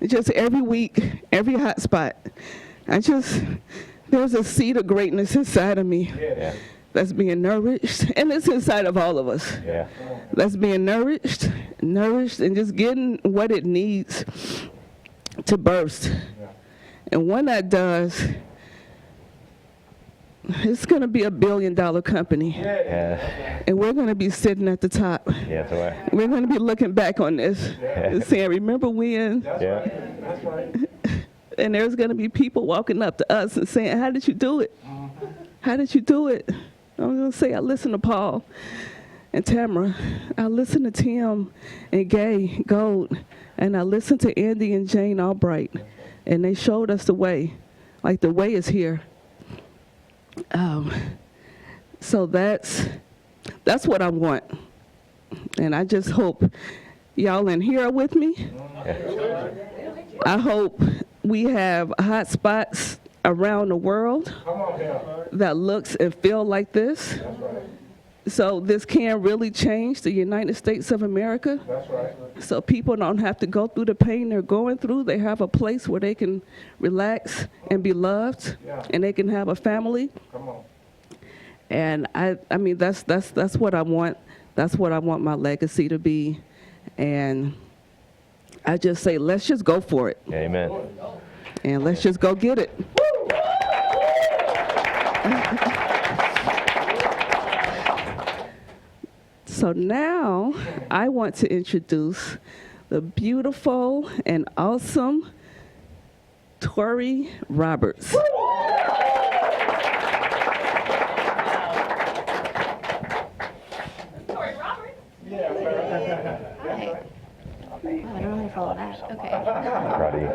Just every week, every hot spot. There's a seed of greatness inside of me. Yeah. That's being nourished, and it's inside of all of us. Yeah. That's being nourished, and just getting what it needs to burst. And when that does, it's going to be $1 billion company. Yeah. And we're going to be sitting at the top. Yeah, that's right. We're going to be looking back on this and saying, remember when? Yeah. That's right. And there's going to be people walking up to us and saying, how did you do it? How did you do it? I'm going to say, I listened to Paul and Tamara. I listened to Tim and Gay Gold. And I listened to Andy and Jane Albright. And they showed us the way. Like, the way is here. So that's what I want. And I just hope y'all in here with me. Yeah. I hope we have hot spots around the world that looks and feel like this. So this can really change the United States of America. That's right. So people don't have to go through the pain they're going through. They have a place where they can relax and be loved, and they can have a family. Come on. And I mean, that's what I want. That's what I want my legacy to be. And I just say, let's just go for it. Amen. And let's just go get it. So now I want to introduce the beautiful and awesome Tori Roberts. Tori Roberts? Yeah. Hi. Oh, I don't know how to follow that. Okay. Proud of you.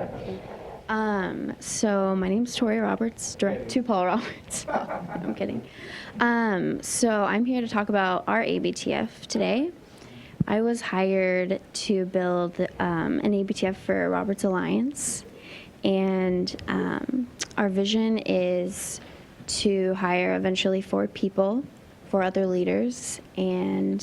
So my name's Tori Roberts, direct to Paul Roberts. I'm kidding. So I'm here to talk about our ABTF today. I was hired to build an ABTF for Roberts Alliance, and our vision is to hire eventually 4 people, 4 other leaders, and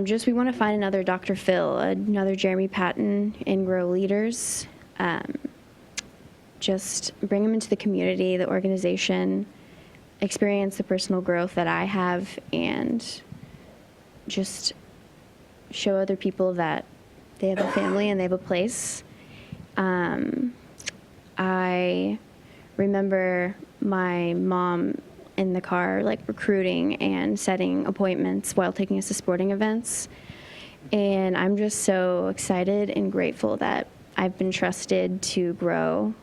just we want to find another Dr. Phil, another Jeremy Patton, and grow leaders. Just bring them into the community, the organization, experience the personal growth that I have, and just show other people that they have a family and they have a place. I remember my mom in the car, like recruiting and setting appointments while taking us to sporting events. And I'm just so excited and grateful that I've been trusted to grow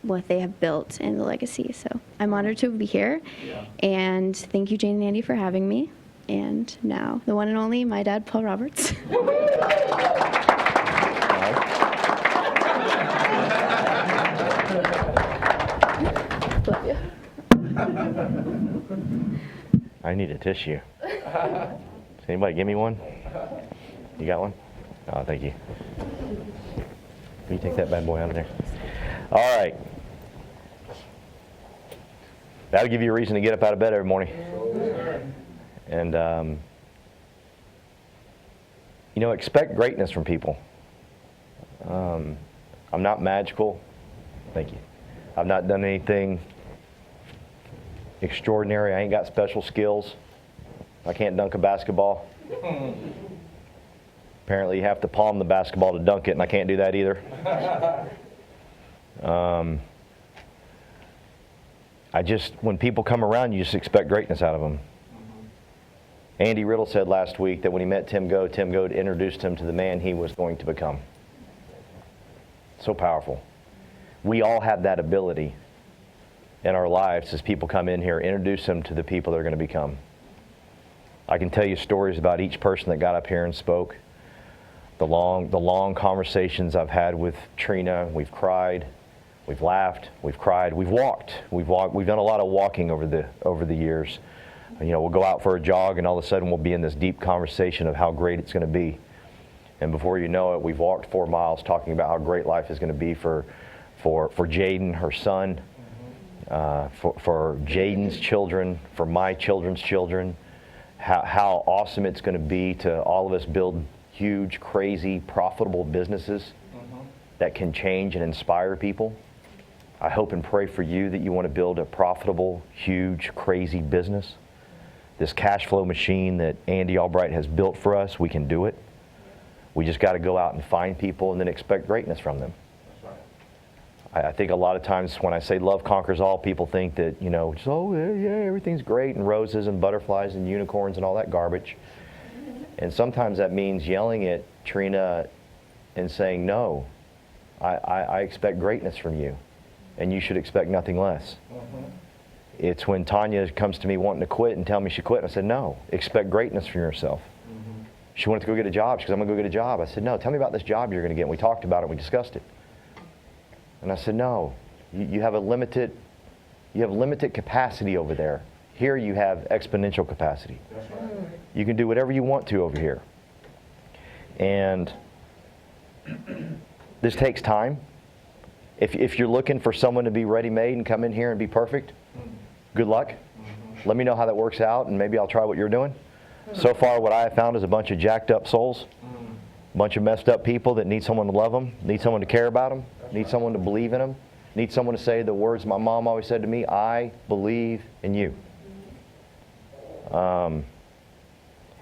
what they have built and the legacy. So I'm honored to be here. Yeah. And thank you, Jane and Andy, for having me. And now, the one and only, my dad, Paul Roberts. Love you. I need a tissue. Does anybody give me one? You got one? Oh, thank you. Will you take that bad boy out of there? All right. That'll give you a reason to get up out of bed every morning. And, expect greatness from people. I'm not magical. Thank you. I've not done anything extraordinary. I ain't got special skills. I can't dunk a basketball. Apparently you have to palm the basketball to dunk it, and I can't do that either. When people come around, you just expect greatness out of them. Andy Riddle said last week that when he met Tim Goad introduced him to the man he was going to become. So powerful. We all have that ability in our lives as people come in here, introduce them to the people they're going to become. I can tell you stories about each person that got up here and spoke. The long conversations I've had with Trina. We've cried, we've laughed, we've cried, we've walked. We've done a lot of walking over the years. We'll go out for a jog, and all of a sudden we'll be in this deep conversation of how great it's going to be. And before you know it, we've walked 4 miles talking about how great life is going to be for Jaden, her son, for Jaden's children, for my children's children, how awesome it's going to be to all of us build huge, crazy, profitable businesses that can change and inspire people. I hope and pray for you that you want to build a profitable, huge, crazy business. This cash flow machine that Andy Albright has built for us, we can do it. We just got to go out and find people and then expect greatness from them. I think a lot of times when I say love conquers all, people think that, everything's great and roses and butterflies and unicorns and all that garbage. And sometimes that means yelling at Trina and saying, no, I expect greatness from you, and you should expect nothing less. It's when Tanya comes to me wanting to quit and tell me she quit, and I said, no, expect greatness from yourself. She wanted to go get a job. She goes, I'm going to go get a job. I said, no, tell me about this job you're going to get. And we talked about it. We discussed it. And I said, no, you have limited capacity over there. Here you have exponential capacity. You can do whatever you want to over here. And this takes time. If you're looking for someone to be ready-made and come in here and be perfect, good luck. Let me know how that works out, and maybe I'll try what you're doing. So far, what I have found is a bunch of jacked up souls, a bunch of messed up people that need someone to love them, need someone to care about them, need someone to believe in them, need someone to say the words my mom always said to me, I believe in you. And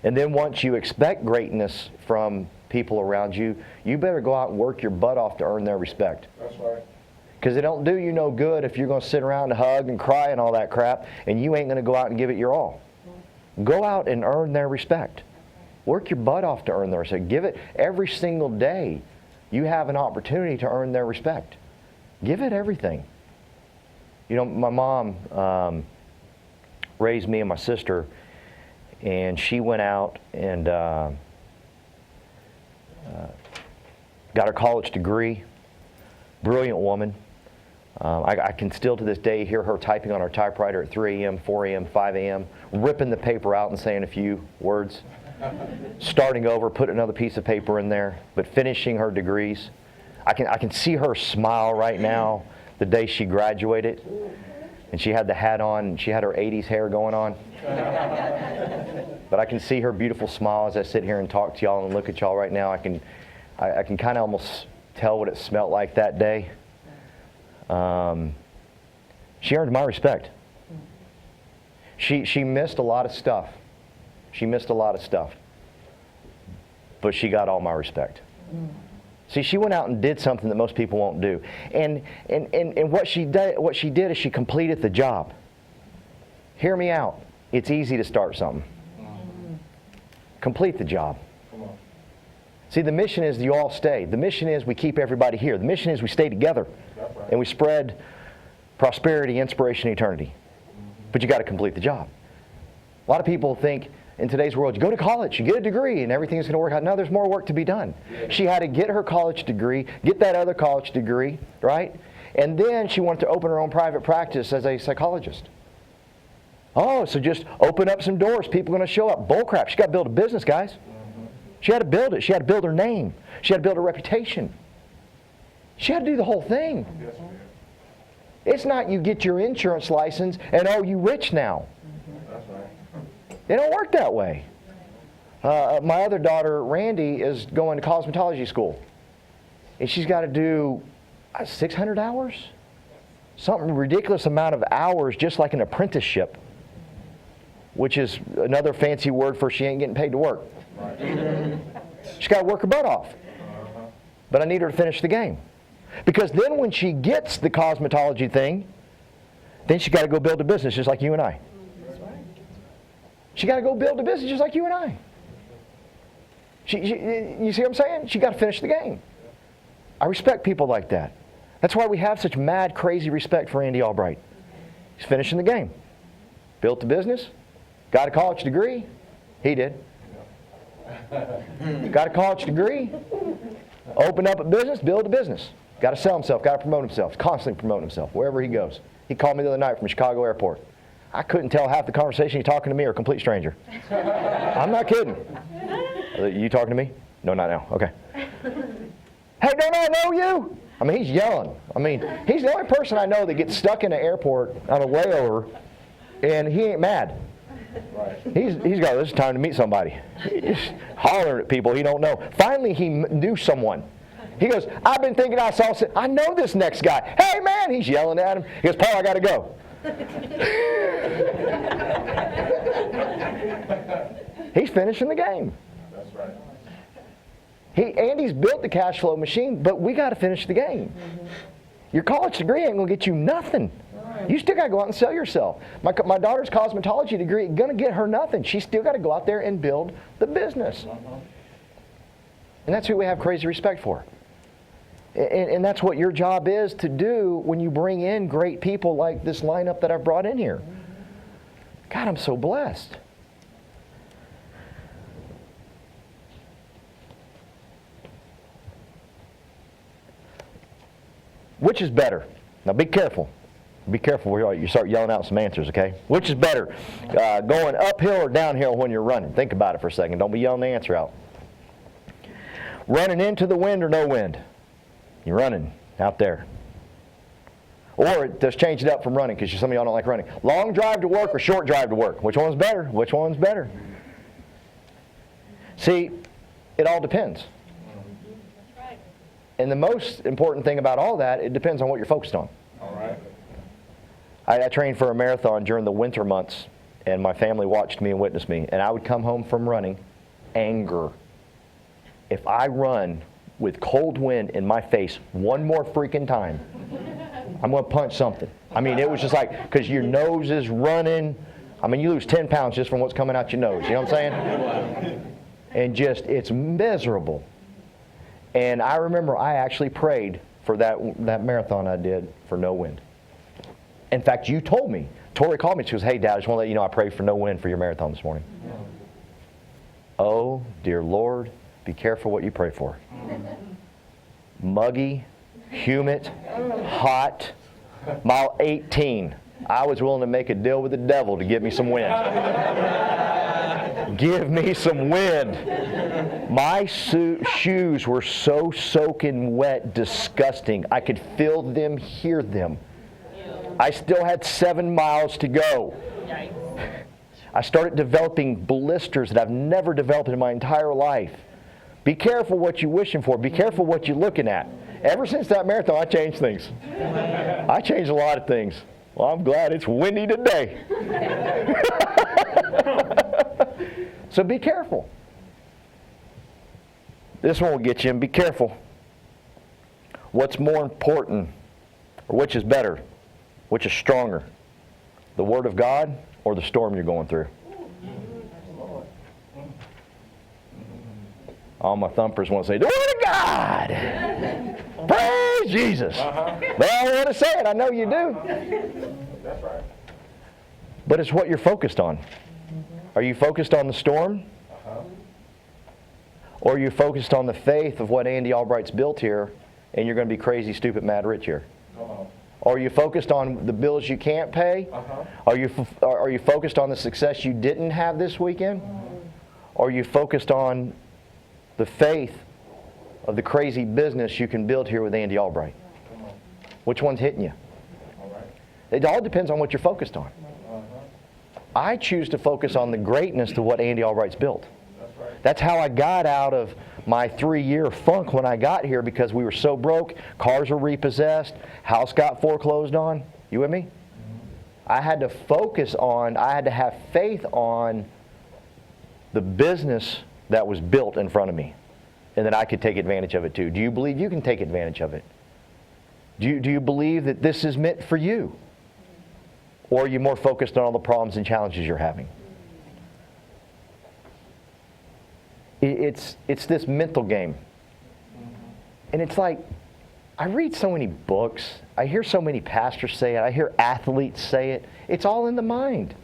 then once you expect greatness from people around you, you better go out and work your butt off to earn their respect. That's right. Because it don't do you no good if you're going to sit around and hug and cry and all that crap, and you ain't going to go out and give it your all. Go out and earn their respect. Work your butt off to earn their respect. Give it every single day. You have an opportunity to earn their respect. Give it everything. My mom raised me and my sister, and she went out and got her college degree. Brilliant woman. I can still to this day hear her typing on her typewriter at 3 a.m., 4 a.m., 5 a.m., ripping the paper out and saying a few words, starting over, put another piece of paper in there, but finishing her degrees. I can see her smile right now, the day she graduated, and she had the hat on, and she had her 80s hair going on. But I can see her beautiful smile as I sit here and talk to y'all and look at y'all right now. I can kind of almost tell what it smelled like that day. She earned my respect. She missed a lot of stuff. She missed a lot of stuff. But she got all my respect. See, she went out and did something that most people won't do. And what she did is she completed the job. Hear me out. It's easy to start something. Complete the job. See, the mission is you all stay. The mission is we keep everybody here. The mission is we stay together. And we spread prosperity, inspiration, eternity. But you got to complete the job. A lot of people think in today's world, you go to college, you get a degree, and everything's going to work out. No, there's more work to be done. She had to get her college degree, get that other college degree, right? And then she wanted to open her own private practice as a psychologist. Oh, so just open up some doors. People are going to show up. Bull crap. She got to build a business, guys. She had to build it. She had to build her name. She had to build her reputation. She had to do the whole thing. It's not you get your insurance license and, oh, you rich now. It don't work that way. My other daughter, Randy, is going to cosmetology school. And she's got to do 600 hours? Something ridiculous amount of hours, just like an apprenticeship, which is another fancy word for she ain't getting paid to work. She's got to work her butt off. But I need her to finish the game. Because then when she gets the cosmetology thing, then she's got to go build a business just like you and I. She got to go build a business just like you and I. You see what I'm saying? She got to finish the game. I respect people like that. That's why we have such mad, crazy respect for Andy Albright. He's finishing the game. Built the business. Got a college degree. He did. Got a college degree. Open up a business. Build a business. Got to sell himself. Got to promote himself. Constantly promoting himself wherever he goes. He called me the other night from Chicago airport. I couldn't tell half the conversation he's talking to me or a complete stranger. I'm not kidding. You talking to me? No, not now. Okay. Hey, don't I know you? I mean, he's yelling. I mean, he's the only person I know that gets stuck in an airport on a layover, and he ain't mad. He's got, this is time to meet somebody. He's hollering at people he don't know. Finally, he knew someone. He goes, I've been thinking I know this next guy. Hey, man, he's yelling at him. He goes, Paul, I got to go. He's finishing the game. That's right. Andy's built the cash flow machine, but we got to finish the game. Your college degree ain't going to get you nothing. You still got to go out and sell yourself. My daughter's cosmetology degree ain't going to get her nothing. She's still got to go out there and build the business. And that's who we have crazy respect for. And that's what your job is to do when you bring in great people like this lineup that I've brought in here. God, I'm so blessed. Which is better? Now be careful. Be careful where you start yelling out some answers, okay? Which is better? Going uphill or downhill when you're running? Think about it for a second. Don't be yelling the answer out. Running into the wind or no wind? You're running out there. Or just change it up from running, because some of y'all don't like running. Long drive to work or short drive to work? Which one's better? Which one's better? See, it all depends. And the most important thing about all that, it depends on what you're focused on. All right. I trained for a marathon during the winter months, and my family watched me and witnessed me. And I would come home from running, anger. If I run with cold wind in my face one more freaking time, I'm going to punch something. I mean, it was just like, because your nose is running. I mean, you lose 10 pounds just from what's coming out your nose. You know what I'm saying? And just, it's miserable. And I remember I actually prayed for that marathon I did for no wind. In fact, you told me. Tori called me. She goes, hey, Dad, I just want to let you know I prayed for no wind for your marathon this morning. Oh, dear Lord, be careful what you pray for. Muggy, humid, hot, mile 18. I was willing to make a deal with the devil to get me some wind. Give me some wind. My shoes were so soaking wet, disgusting. I could feel them, hear them. I still had 7 miles to go. I started developing blisters that I've never developed in my entire life. Be careful what you're wishing for. Be careful what you're looking at. Ever since that marathon, I changed things. I changed a lot of things. Well, I'm glad it's windy today. So be careful. This one will get you in. Be careful. What's more important, or which is better, which is stronger, the Word of God or the storm you're going through? All my thumpers want to say, the Word of God! Praise Jesus! But I don't want to say it. I know you do. That's right. But it's what you're focused on. Are you focused on the storm? Or are you focused on the faith of what Andy Albright's built here, and you're going to be crazy, stupid, mad, rich here? Or are you focused on the bills you can't pay? Are you focused on the success you didn't have this weekend? Or are you focused on the faith of the crazy business you can build here with Andy Albright? Which one's hitting you? It all depends on what you're focused on. I choose to focus on the greatness of what Andy Albright's built. That's how I got out of my 3-year funk when I got here, because we were so broke, cars were repossessed, house got foreclosed on. You with me? I had to focus on, I had to have faith on the business that was built in front of me, and that I could take advantage of it too. Do you believe you can take advantage of it? Do you believe that this is meant for you? Or are you more focused on all the problems and challenges you're having? It's this mental game. And it's like, I read so many books. I hear so many pastors say it. I hear athletes say it. It's all in the mind.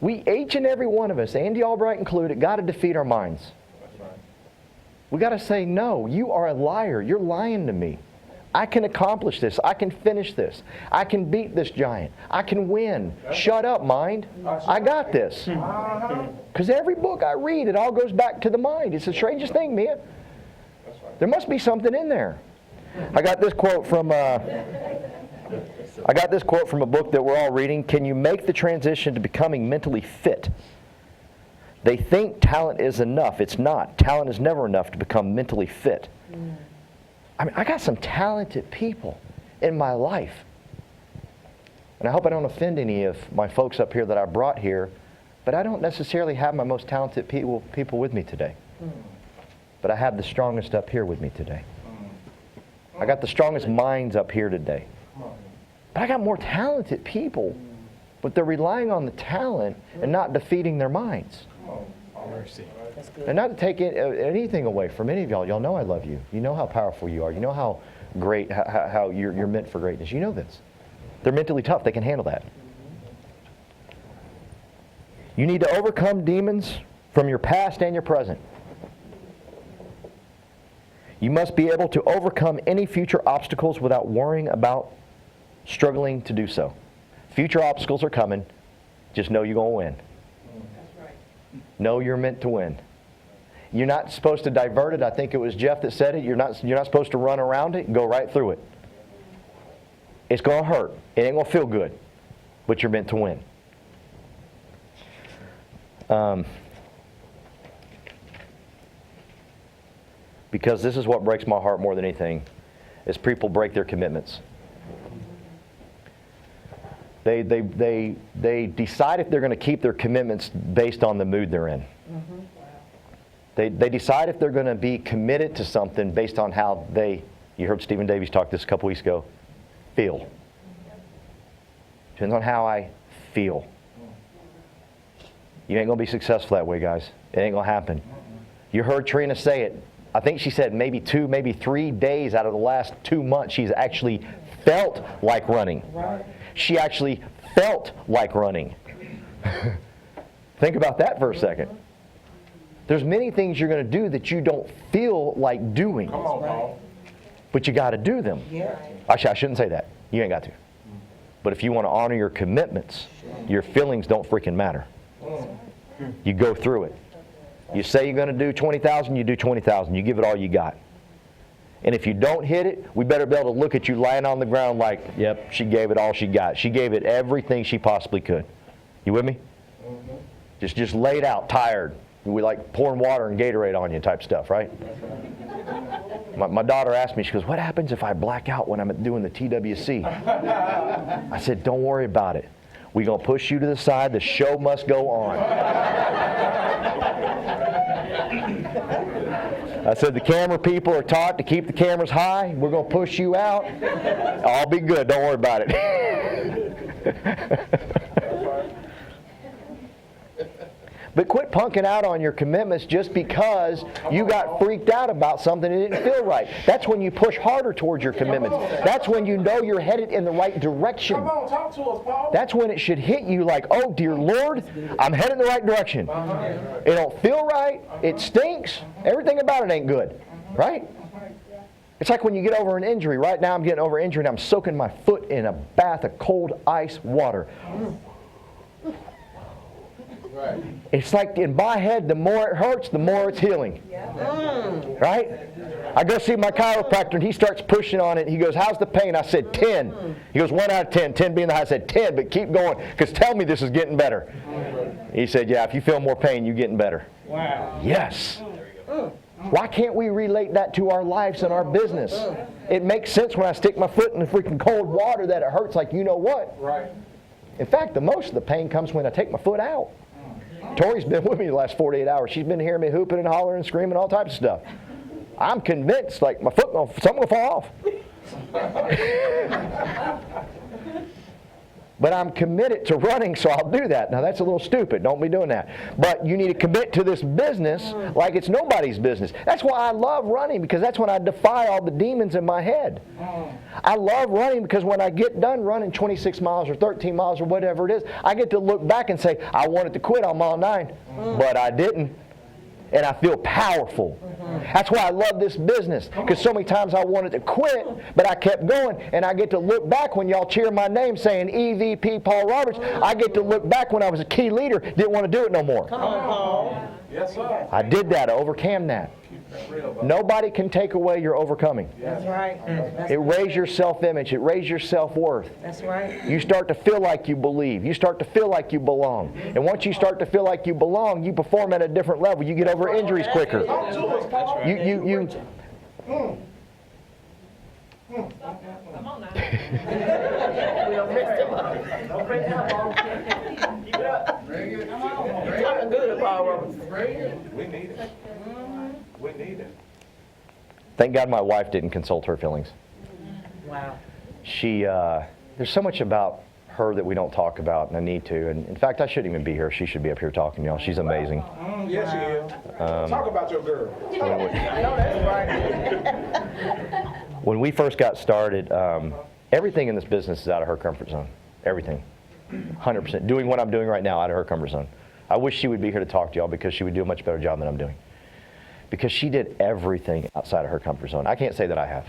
We, each and every one of us, Andy Albright included, got to defeat our minds. We got to say, no, you are a liar. You're lying to me. I can accomplish this. I can finish this. I can beat this giant. I can win. Shut up, mind. I got this. Because every book I read, it all goes back to the mind. It's the strangest thing, man. There must be something in there. I got this quote from a book that we're all reading. Can you make the transition to becoming mentally fit? They think talent is enough. It's not. Talent is never enough to become mentally fit. I mean, I got some talented people in my life. And I hope I don't offend any of my folks up here that I brought here, but I don't necessarily have my most talented people with me today. But I have the strongest up here with me today. I got the strongest minds up here today. But I got more talented people, but they're relying on the talent and not defeating their minds. And not to take anything away from any of y'all. Y'all know I love you. You know how powerful you are. You know how great, how you're meant for greatness. You know this. They're mentally tough. They can handle that. You need to overcome demons from your past and your present. You must be able to overcome any future obstacles without worrying about struggling to do so. Future obstacles are coming. Just know you're going to win. Know you're meant to win. You're not supposed to divert it. I think it was Jeff that said it. You're not supposed to run around it. Go right through it. It's going to hurt. It ain't going to feel good. But you're meant to win. Because this is what breaks my heart more than anything, is people break their commitments. They decide if they're going to keep their commitments based on the mood they're in. They decide if they're going to be committed to something based on how you heard Stephen Davies talk this a couple weeks ago, feel. Depends on how I feel. You ain't going to be successful that way, guys. It ain't going to happen. You heard Trina say it. I think she said maybe 2, maybe 3 days out of the last 2 months she's actually felt like running. She actually felt like running. Think about that for a second. There's many things you're going to do that you don't feel like doing. Come on, Paul. But you got to do them. Actually, I shouldn't say that. You ain't got to. But if you want to honor your commitments, your feelings don't freaking matter. You go through it. You say you're going to do 20,000, you do 20,000. You give it all you got. And if you don't hit it, we better be able to look at you lying on the ground like, yep, she gave it all she got. She gave it everything she possibly could. You with me? Just laid out, tired. We like pouring water and Gatorade on you type stuff, right? My daughter asked me, she goes, what happens if I black out when I'm doing the TWC? I said, don't worry about it. We're going to push you to the side. The show must go on. I said, the camera people are taught to keep the cameras high. We're going to push you out. I'll be good. Don't worry about it. But quit punking out on your commitments just because you got freaked out about something and it didn't feel right. That's when you push harder towards your commitments. That's when you know you're headed in the right direction. Come on, talk to us, Paul. That's when it should hit you like, oh, dear Lord, I'm headed in the right direction. It don't feel right. It stinks. Everything about it ain't good. Right? It's like when you get over an injury. Right now I'm getting over an injury and I'm soaking my foot in a bath of cold ice water. Right. It's like in my head, the more it hurts, the more it's healing. Right? I go see my chiropractor and he starts pushing on it. He goes, how's the pain? I said 10. He goes, 1 out of 10. 10 being the high. I said 10, but keep going because tell me this is getting better. He said, yeah, if you feel more pain, you're getting better. Wow. Yes. Why can't we relate that to our lives and our business? It makes sense when I stick my foot in the freaking cold water that it hurts like you know what. Right. In fact, the most of the pain comes when I take my foot out. Tori's been with me the last 48 hours. She's been hearing me hooping and hollering and screaming, all types of stuff. I'm convinced, like, my foot, something will fall off. But I'm committed to running, so I'll do that. Now, that's a little stupid. Don't be doing that. But you need to commit to this business like it's nobody's business. That's why I love running, because that's when I defy all the demons in my head. I love running because when I get done running 26 miles or 13 miles or whatever it is, I get to look back and say, I wanted to quit on mile 9, but I didn't. And I feel powerful. That's why I love this business, because so many times I wanted to quit, but I kept going, and I get to look back when y'all cheer my name saying EVP Paul Roberts. I get to look back when I was a key leader, didn't want to do it no more. Come on, Paul. Yes, sir. I did that. I overcame that. Nobody can take away your overcoming. That's right. It raised your self-image. It raised your self-worth. That's right. You start to feel like you believe. You start to feel like you belong. And once you start to feel like you belong, you perform at a different level. You get over injuries quicker. Come on now. We don't mess them up. Don't bring them up. Keep it up. Bring it. Come on. You're talking good, Paul Roberts. Bring it. We need it. We need it. Thank God my wife didn't consult her feelings. Wow. There's so much about her that we don't talk about, and I need to. And in fact, I shouldn't even be here. She should be up here talking to y'all. She's amazing. Yes, she is. Talk about your girl. I know that's right. When we first got started, everything in this business is out of her comfort zone. Everything. 100%. Doing what I'm doing right now out of her comfort zone. I wish she would be here to talk to y'all because she would do a much better job than I'm doing. Because she did everything outside of her comfort zone. I can't say that I have.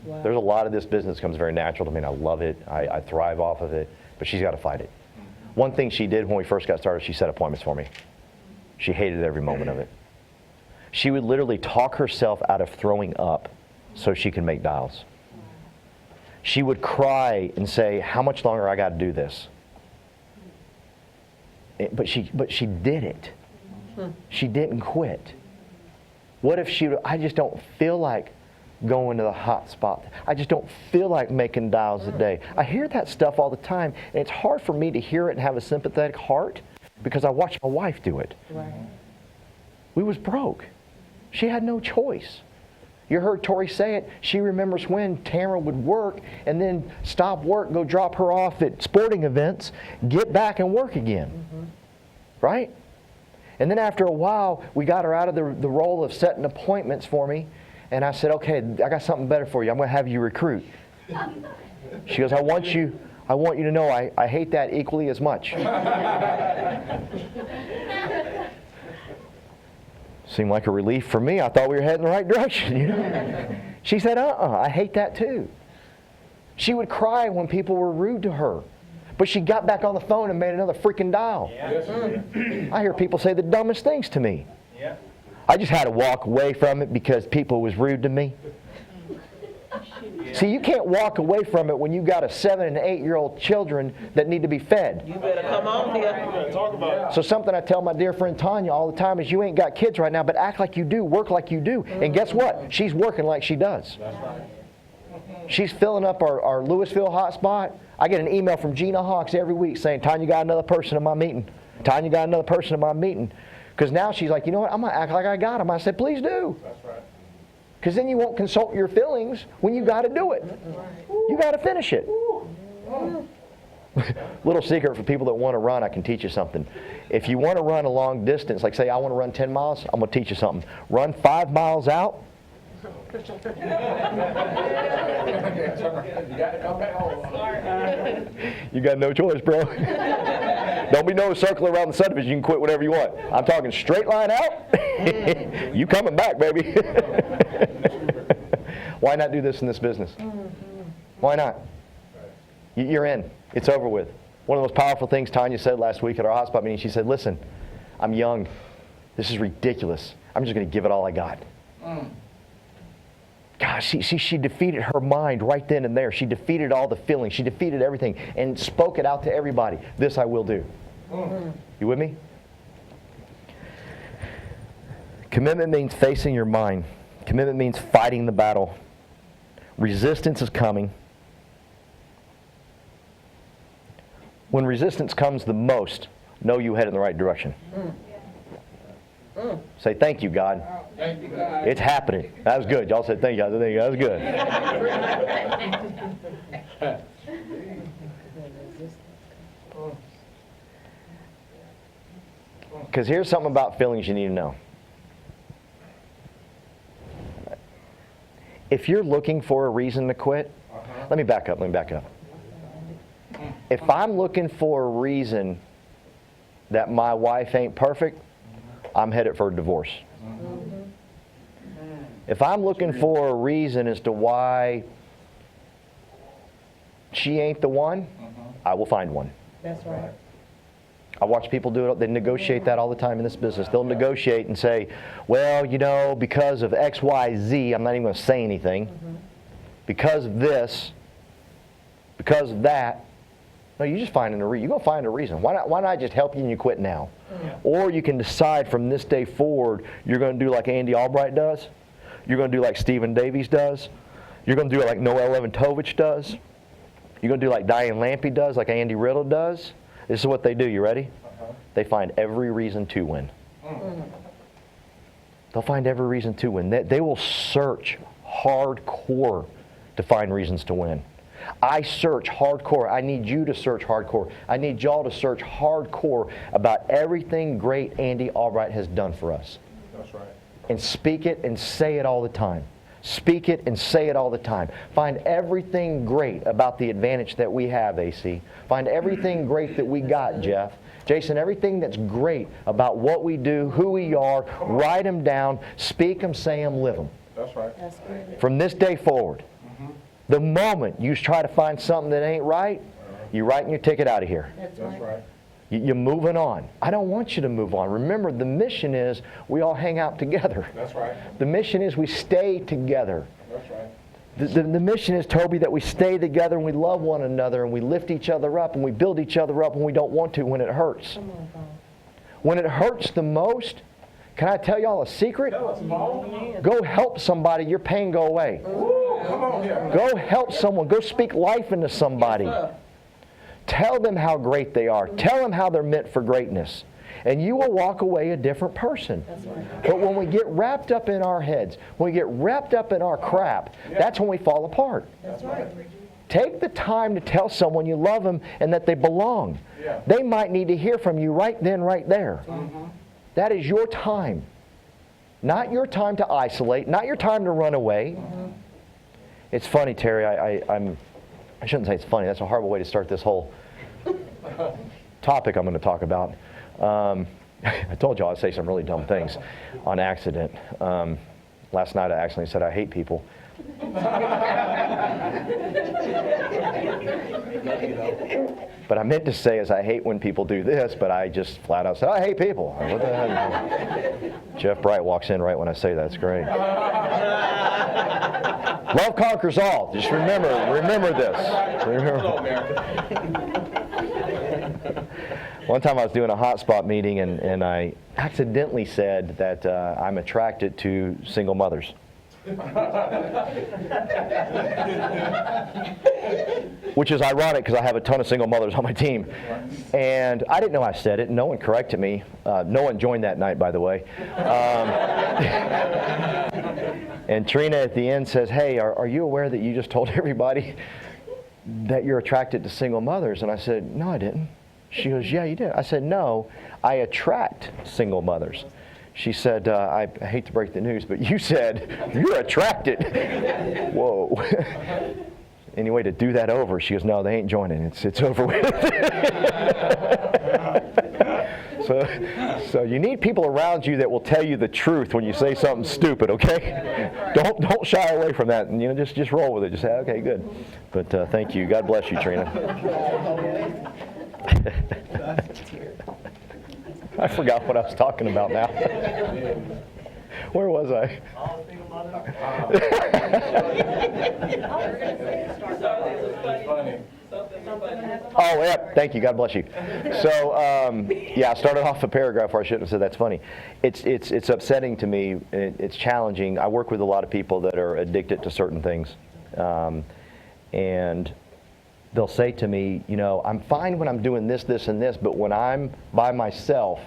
Wow. There's a lot of this business that comes very natural to me, and I love it. I thrive off of it, but she's got to fight it. One thing she did when we first got started, she set appointments for me. She hated every moment of it. She would literally talk herself out of throwing up so she could make dials. She would cry and say, how much longer I got to do this? But she did it. She didn't quit. What if I just don't feel like going to the hot spot. I just don't feel like making dials a day. I hear that stuff all the time, and it's hard for me to hear it and have a sympathetic heart because I watched my wife do it. Right. We was broke. She had no choice. You heard Tori say it. She remembers when Tamara would work and then stop work, go drop her off at sporting events, get back and work again. Mm-hmm. Right? And then after a while, we got her out of the role of setting appointments for me. And I said, okay, I got something better for you. I'm going to have you recruit. She goes, I want you to know I hate that equally as much. Seemed like a relief for me. I thought we were heading in the right direction. You know? She said, I hate that too. She would cry when people were rude to her. But she got back on the phone and made another freaking dial. I hear people say the dumbest things to me. I just had to walk away from it because people was rude to me. See, you can't walk away from it when you got a 7- and 8-year-old children that need to be fed. You better come on here. Talk about it. So something I tell my dear friend Tanya all the time is you ain't got kids right now, but act like you do, work like you do. And guess what? She's working like she does. That's right. She's filling up our Louisville hotspot. I get an email from Gina Hawks every week saying, Tanya got another person in my meeting. Tanya got another person in my meeting. Because now she's like, you know what, I'm going to act like I got them. I said, please do. That's right. Because then you won't consult your feelings when you got to do it. You got to finish it. Little secret for people that want to run, I can teach you something. If you want to run a long distance, like say I want to run 10 miles, I'm going to teach you something. Run 5 miles out. You got to come back home. You got no choice, bro. Don't be no circle around the subdivision. You can quit whatever you want. I'm talking straight line out. You coming back, baby. Why not do this in this business? Why not? You're in. It's over with. One of the most powerful things Tanya said last week at our hotspot meeting, she said, listen, I'm young. This is ridiculous. I'm just going to give it all I got. Gosh, she defeated her mind right then and there. She defeated all the feelings. She defeated everything and spoke it out to everybody. This I will do. You with me? Commitment means facing your mind. Commitment means fighting the battle. Resistance is coming. When resistance comes the most, know you head in the right direction. Say, thank you, God. Thank you, God. It's happening. That was good. Y'all said, thank you, God. Thank you. That was good. Because here's something about feelings you need to know. If you're looking for a reason to quit, let me back up. If I'm looking for a reason that my wife ain't perfect, I'm headed for a divorce. If I'm looking for a reason as to why she ain't the one, I will find one. That's right. I watch people do it. They negotiate that all the time in this business. They'll negotiate and say, well, you know, because of X, Y, Z, I'm not even going to say anything. Because of this, because of that. No, you're just finding a reason. You're going to find a reason. Why not just help you and you quit now? Or you can decide from this day forward, you're going to do like Andy Albright does. You're going to do like Stephen Davies does. You're going to do it like Noel Leventovich does. You're going to do like Diane Lampy does, like Andy Riddle does. This is what they do. You ready? They find every reason to win. They'll find every reason to win. They will search hardcore to find reasons to win. I search hardcore. I need you to search hardcore. I need y'all to search hardcore about everything great Andy Albright has done for us. That's right. And speak it and say it all the time. Speak it and say it all the time. Find everything great about the advantage that we have, AC. Find everything great that we got, Jeff. Jason, everything that's great about what we do, who we are, write them down, speak them, say them, live them. That's right. That's good. From this day forward, the moment you try to find something that ain't right, you're writing your ticket out of here. That's That's right. right. You're moving on. I don't want you to move on. Remember, the mission is we all hang out together. That's right. The mission is we stay together. That's right. The mission is, Toby, that we stay together and we love one another and we lift each other up and we build each other up when we don't want to, when it hurts. When it hurts the most, can I tell y'all a secret? Go help somebody, your pain go away. Come on here. Go help someone. Go speak life into somebody. Tell them how great they are. Tell them how they're meant for greatness. And you will walk away a different person. But when we get wrapped up in our heads, when we get wrapped up in our crap, that's when we fall apart. That's right. Take the time to tell someone you love them and that they belong. They might need to hear from you right then, right there. That is your time. Not your time to isolate, not your time to run away. It's funny, Terry, I shouldn't say it's funny. That's a horrible way to start this whole topic I'm going to talk about. I told you I'd say some really dumb things on accident. Last night I accidentally said I hate people. But I meant to say is I hate when people do this, but I just flat out said, I hate people. What the hell? Jeff Bright walks in right when I say that. It's great. Love conquers all. Just remember this. One time I was doing a hotspot meeting and I accidentally said that I'm attracted to single mothers. Which is ironic because I have a ton of single mothers on my team. And I didn't know I said it. No one corrected me. No one joined that night, by the way. And Trina at the end says, hey, are you aware that you just told everybody that you're attracted to single mothers? And I said, no, I didn't. She goes, yeah, you did. I said, no, I attract single mothers. She said, I hate to break the news, but you said you're attracted. Whoa. Any way to do that over? She goes, no, they ain't joining. It's over with. So you need people around you that will tell you the truth when you say something stupid, okay? Don't shy away from that, and just roll with it. Just say, okay, good. But thank you. God bless you, Trina. I forgot what I was talking about now. Where was I? Oh, yeah. Thank you. God bless you. So, I started off a paragraph where I shouldn't have said that's funny. It's upsetting to me. It's challenging. I work with a lot of people that are addicted to certain things. And they'll say to me, I'm fine when I'm doing this, this, and this, but when I'm by myself,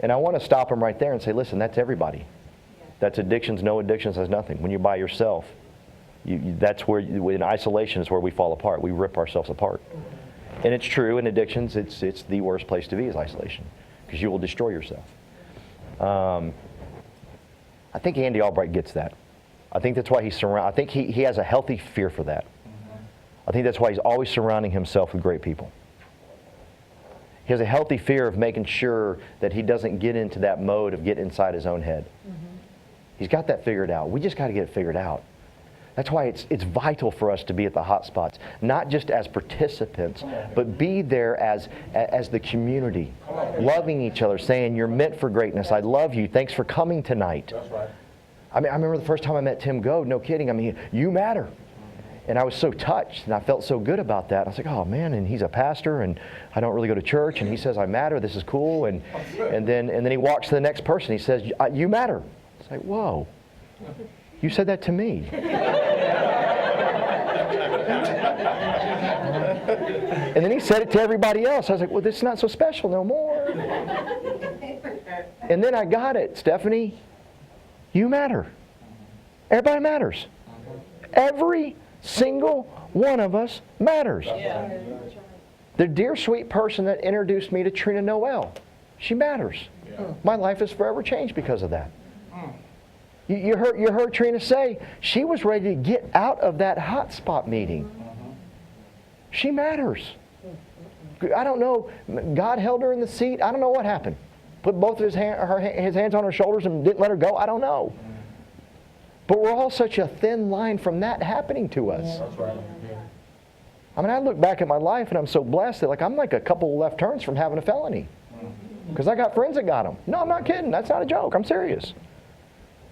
and I want to stop them right there and say, listen, that's everybody. That's addictions, no addictions, has nothing. When you're by yourself, that's where, in isolation is where we fall apart. We rip ourselves apart. And it's true, in addictions, it's the worst place to be is isolation, because you will destroy yourself. I think Andy Albright gets that. I think that's why he's surrounded. I think he has a healthy fear for that. I think that's why he's always surrounding himself with great people. He has a healthy fear of making sure that he doesn't get into that mode of getting inside his own head. He's got that figured out. We just got to get it figured out. That's why it's vital for us to be at the hot spots, not just as participants, but be there as the community, loving each other, saying, you're meant for greatness. I love you. Thanks for coming tonight. That's right. I remember the first time I met Tim Goad, no kidding. You matter. And I was so touched, and I felt so good about that. I was like, oh, man, and he's a pastor, and I don't really go to church, and he says, I matter, this is cool. And then he walks to the next person. He says, you matter. It's like, whoa, you said that to me. And then he said it to everybody else. I was like, well, this is not so special no more. And then I got it, Stephanie. You matter. Everybody matters. Every single one of us matters. Yeah. The dear sweet person that introduced me to Trina Noel, she matters. Yeah. My life is forever changed because of that. You heard Trina say she was ready to get out of that hotspot meeting. She matters. I don't know. God held her in the seat. I don't know what happened. Put both of his hands on her shoulders and didn't let her go. I don't know. But we're all such a thin line from that happening to us. That's right. I look back at my life and I'm so blessed that I'm like a couple of left turns from having a felony. Because I got friends that got them. No, I'm not kidding. That's not a joke. I'm serious.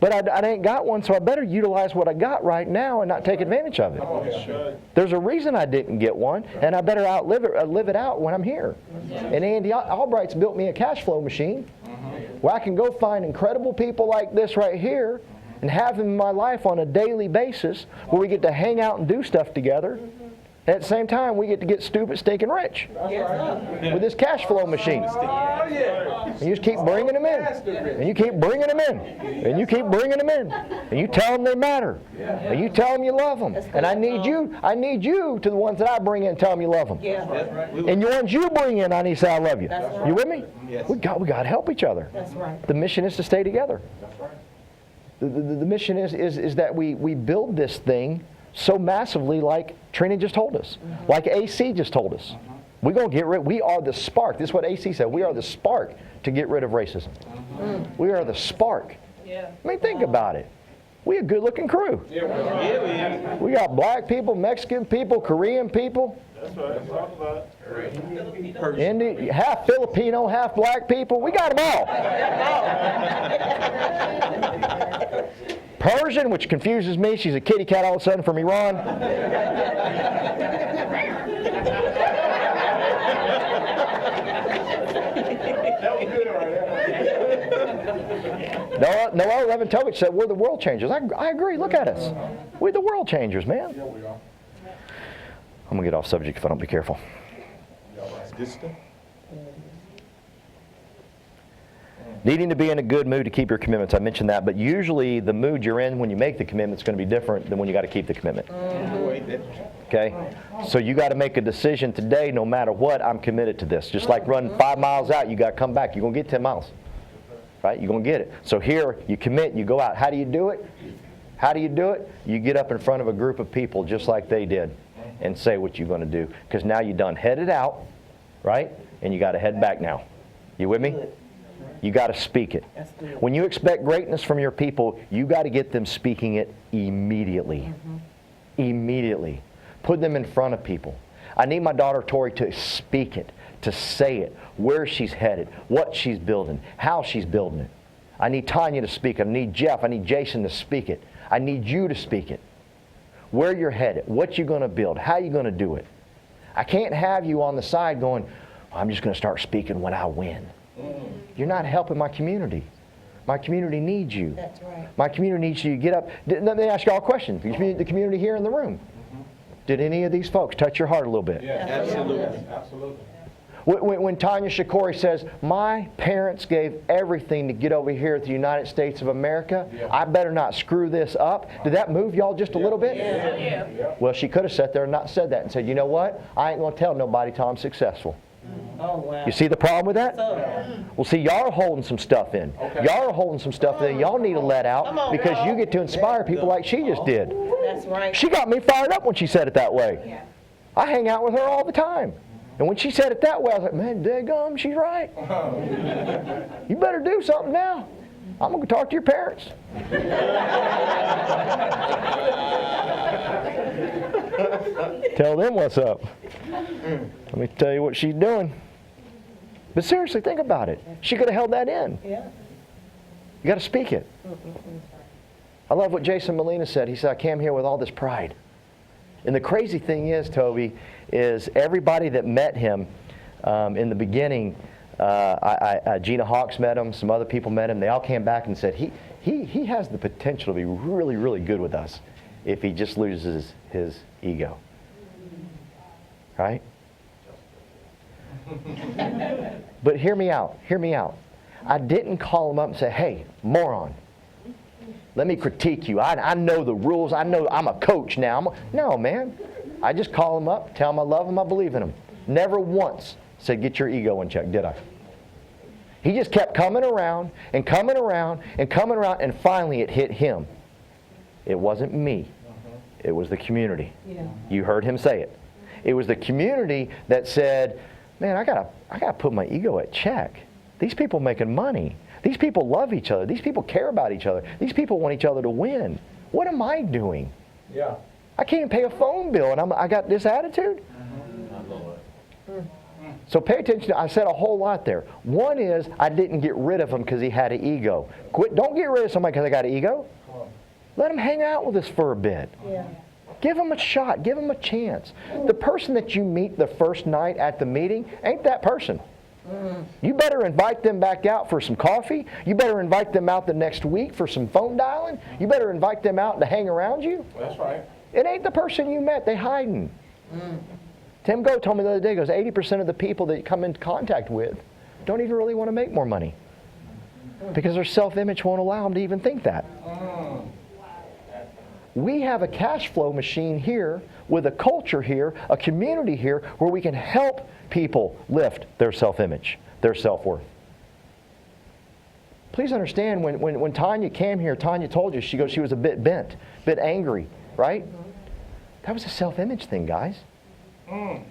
But I ain't got one, so I better utilize what I got right now and not take advantage of it. There's a reason I didn't get one, and I better live it out when I'm here. And Andy Albright's built me a cash flow machine where I can go find incredible people like this right here and have them in my life on a daily basis where we get to hang out and do stuff together. And at the same time, we get to get stupid, stinking rich with this cash flow machine. And you just keep bringing them in. And you keep bringing them in. And you keep bringing them in. And you tell them they matter. And you tell them you love them. And I need you to the ones that I bring in, tell them you love them. And the ones you bring in, I need to say I love you. You with me? We got to help each other. The mission is to stay together. The mission is that we build this thing so massively, like Trina just told us, like AC just told us. We're going to get rid. We are the spark. This is what AC said. We are the spark to get rid of racism. We are the spark. Think about it. We a good-looking crew. Yeah, We got black people, Mexican people, Korean people. that's right. Talk about it. Indian, half Filipino, half black people. We got them all. Persian, which confuses me. She's a kitty cat all of a sudden from Iran. That was good right there. Noel Leventovich said we're the world changers. I agree. Look at us. We're the world changers, man. Yeah, we are. I'm going to get off subject if I don't be careful. That's good stuff. Needing to be in a good mood to keep your commitments. I mentioned that, but usually the mood you're in when you make the commitment is going to be different than when you got to keep the commitment. Okay? So you got to make a decision today, no matter what, I'm committed to this. Just like running 5 miles out, you got to come back. You're going to get 10 miles. Right? You're going to get it. So here, you commit, you go out. How do you do it? How do you do it? You get up in front of a group of people just like they did and say what you're going to do. Because now you're done headed out, right? And you got to head back now. You with me? You got to speak it. When you expect greatness from your people, you got to get them speaking it immediately. Immediately. Put them in front of people. I need my daughter Tori to speak it, to say it, where she's headed, what she's building, how she's building it. I need Tanya to speak it. I need Jeff. I need Jason to speak it. I need you to speak it. Where you're headed, what you're going to build, how you're going to do it. I can't have you on the side going, I'm just going to start speaking when I win. You're not helping my community. My community needs you. That's right. My community needs you to get up. Let me ask you all a question. The community here in the room. Did any of these folks touch your heart a little bit? Yeah, absolutely. Absolutely. When Tanya Shikari says, my parents gave everything to get over here to the United States of America, I better not screw this up. Did that move y'all just a little bit? Yeah. Well, she could have sat there and not said that and said, you know what? I ain't going to tell nobody till I'm successful. Oh, wow. You see the problem with that? Well, see, y'all are holding some stuff in. Y'all are holding some stuff in y'all need to let out because you get to inspire people like she just did. That's right. She got me fired up when she said it that way. I hang out with her all the time. And when she said it that way, I was like, man, daggum, she's right. You better do something now. I'm going to talk to your parents. Tell them what's up. Let me tell you what she's doing. But seriously, think about it. She could have held that in. Yeah. You got to speak it. I love what Jason Molina said. He said, I came here with all this pride. And the crazy thing is, Toby, is everybody that met him in the beginning, Gina Hawks met him, some other people met him, they all came back and said, he has the potential to be really, really good with us if he just loses his ego. Right? But hear me out. Hear me out. I didn't call him up and say, hey, moron, let me critique you. I know the rules. I know I'm a coach now. No, man. I just call him up, tell him I love him, I believe in him. Never once said, get your ego in check, did I? He just kept coming around and coming around and coming around, and finally it hit him. It wasn't me. It was the community. Yeah. You heard him say it. It was the community that said, man, I gotta put my ego at check. These people making money. These people love each other. These people care about each other. These people want each other to win. What am I doing? Yeah. I can't even pay a phone bill, and I got this attitude? So pay attention. I said a whole lot there. One is I didn't get rid of him because he had an ego. Don't get rid of somebody because they got an ego. Let him hang out with us for a bit. Yeah. Give him a shot. Give him a chance. The person that you meet the first night at the meeting ain't that person. You better invite them back out for some coffee. You better invite them out the next week for some phone dialing. You better invite them out to hang around you. That's right. It ain't the person you met. They hiding. Tim Goh told me the other day, he goes, 80% of the people that you come into contact with don't even really want to make more money because their self-image won't allow them to even think that. We have a cash flow machine here with a culture here, a community here where we can help people lift their self-image, their self-worth. Please understand, when Tanya came here, Tanya told you, she goes, she was a bit bent, a bit angry, right? That was a self-image thing, guys. A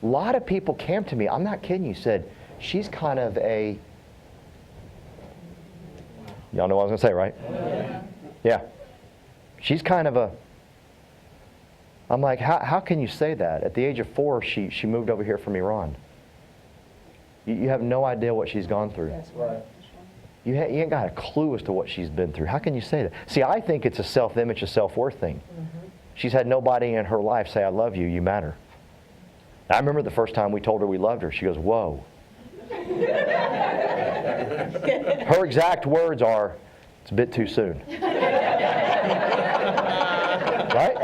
lot of people came to me, I'm not kidding you, said, she's kind of a, y'all know what I was going to say, right? Yeah. She's kind of a, I'm like, how can you say that? At the age of 4, she moved over here from Iran. You have no idea what she's gone through. That's right. You ain't got a clue as to what she's been through. How can you say that? See, I think it's a self-image, a self-worth thing. She's had nobody in her life say, I love you, you matter. I remember the first time we told her we loved her, she goes, whoa. Her exact words are, it's a bit too soon. Right?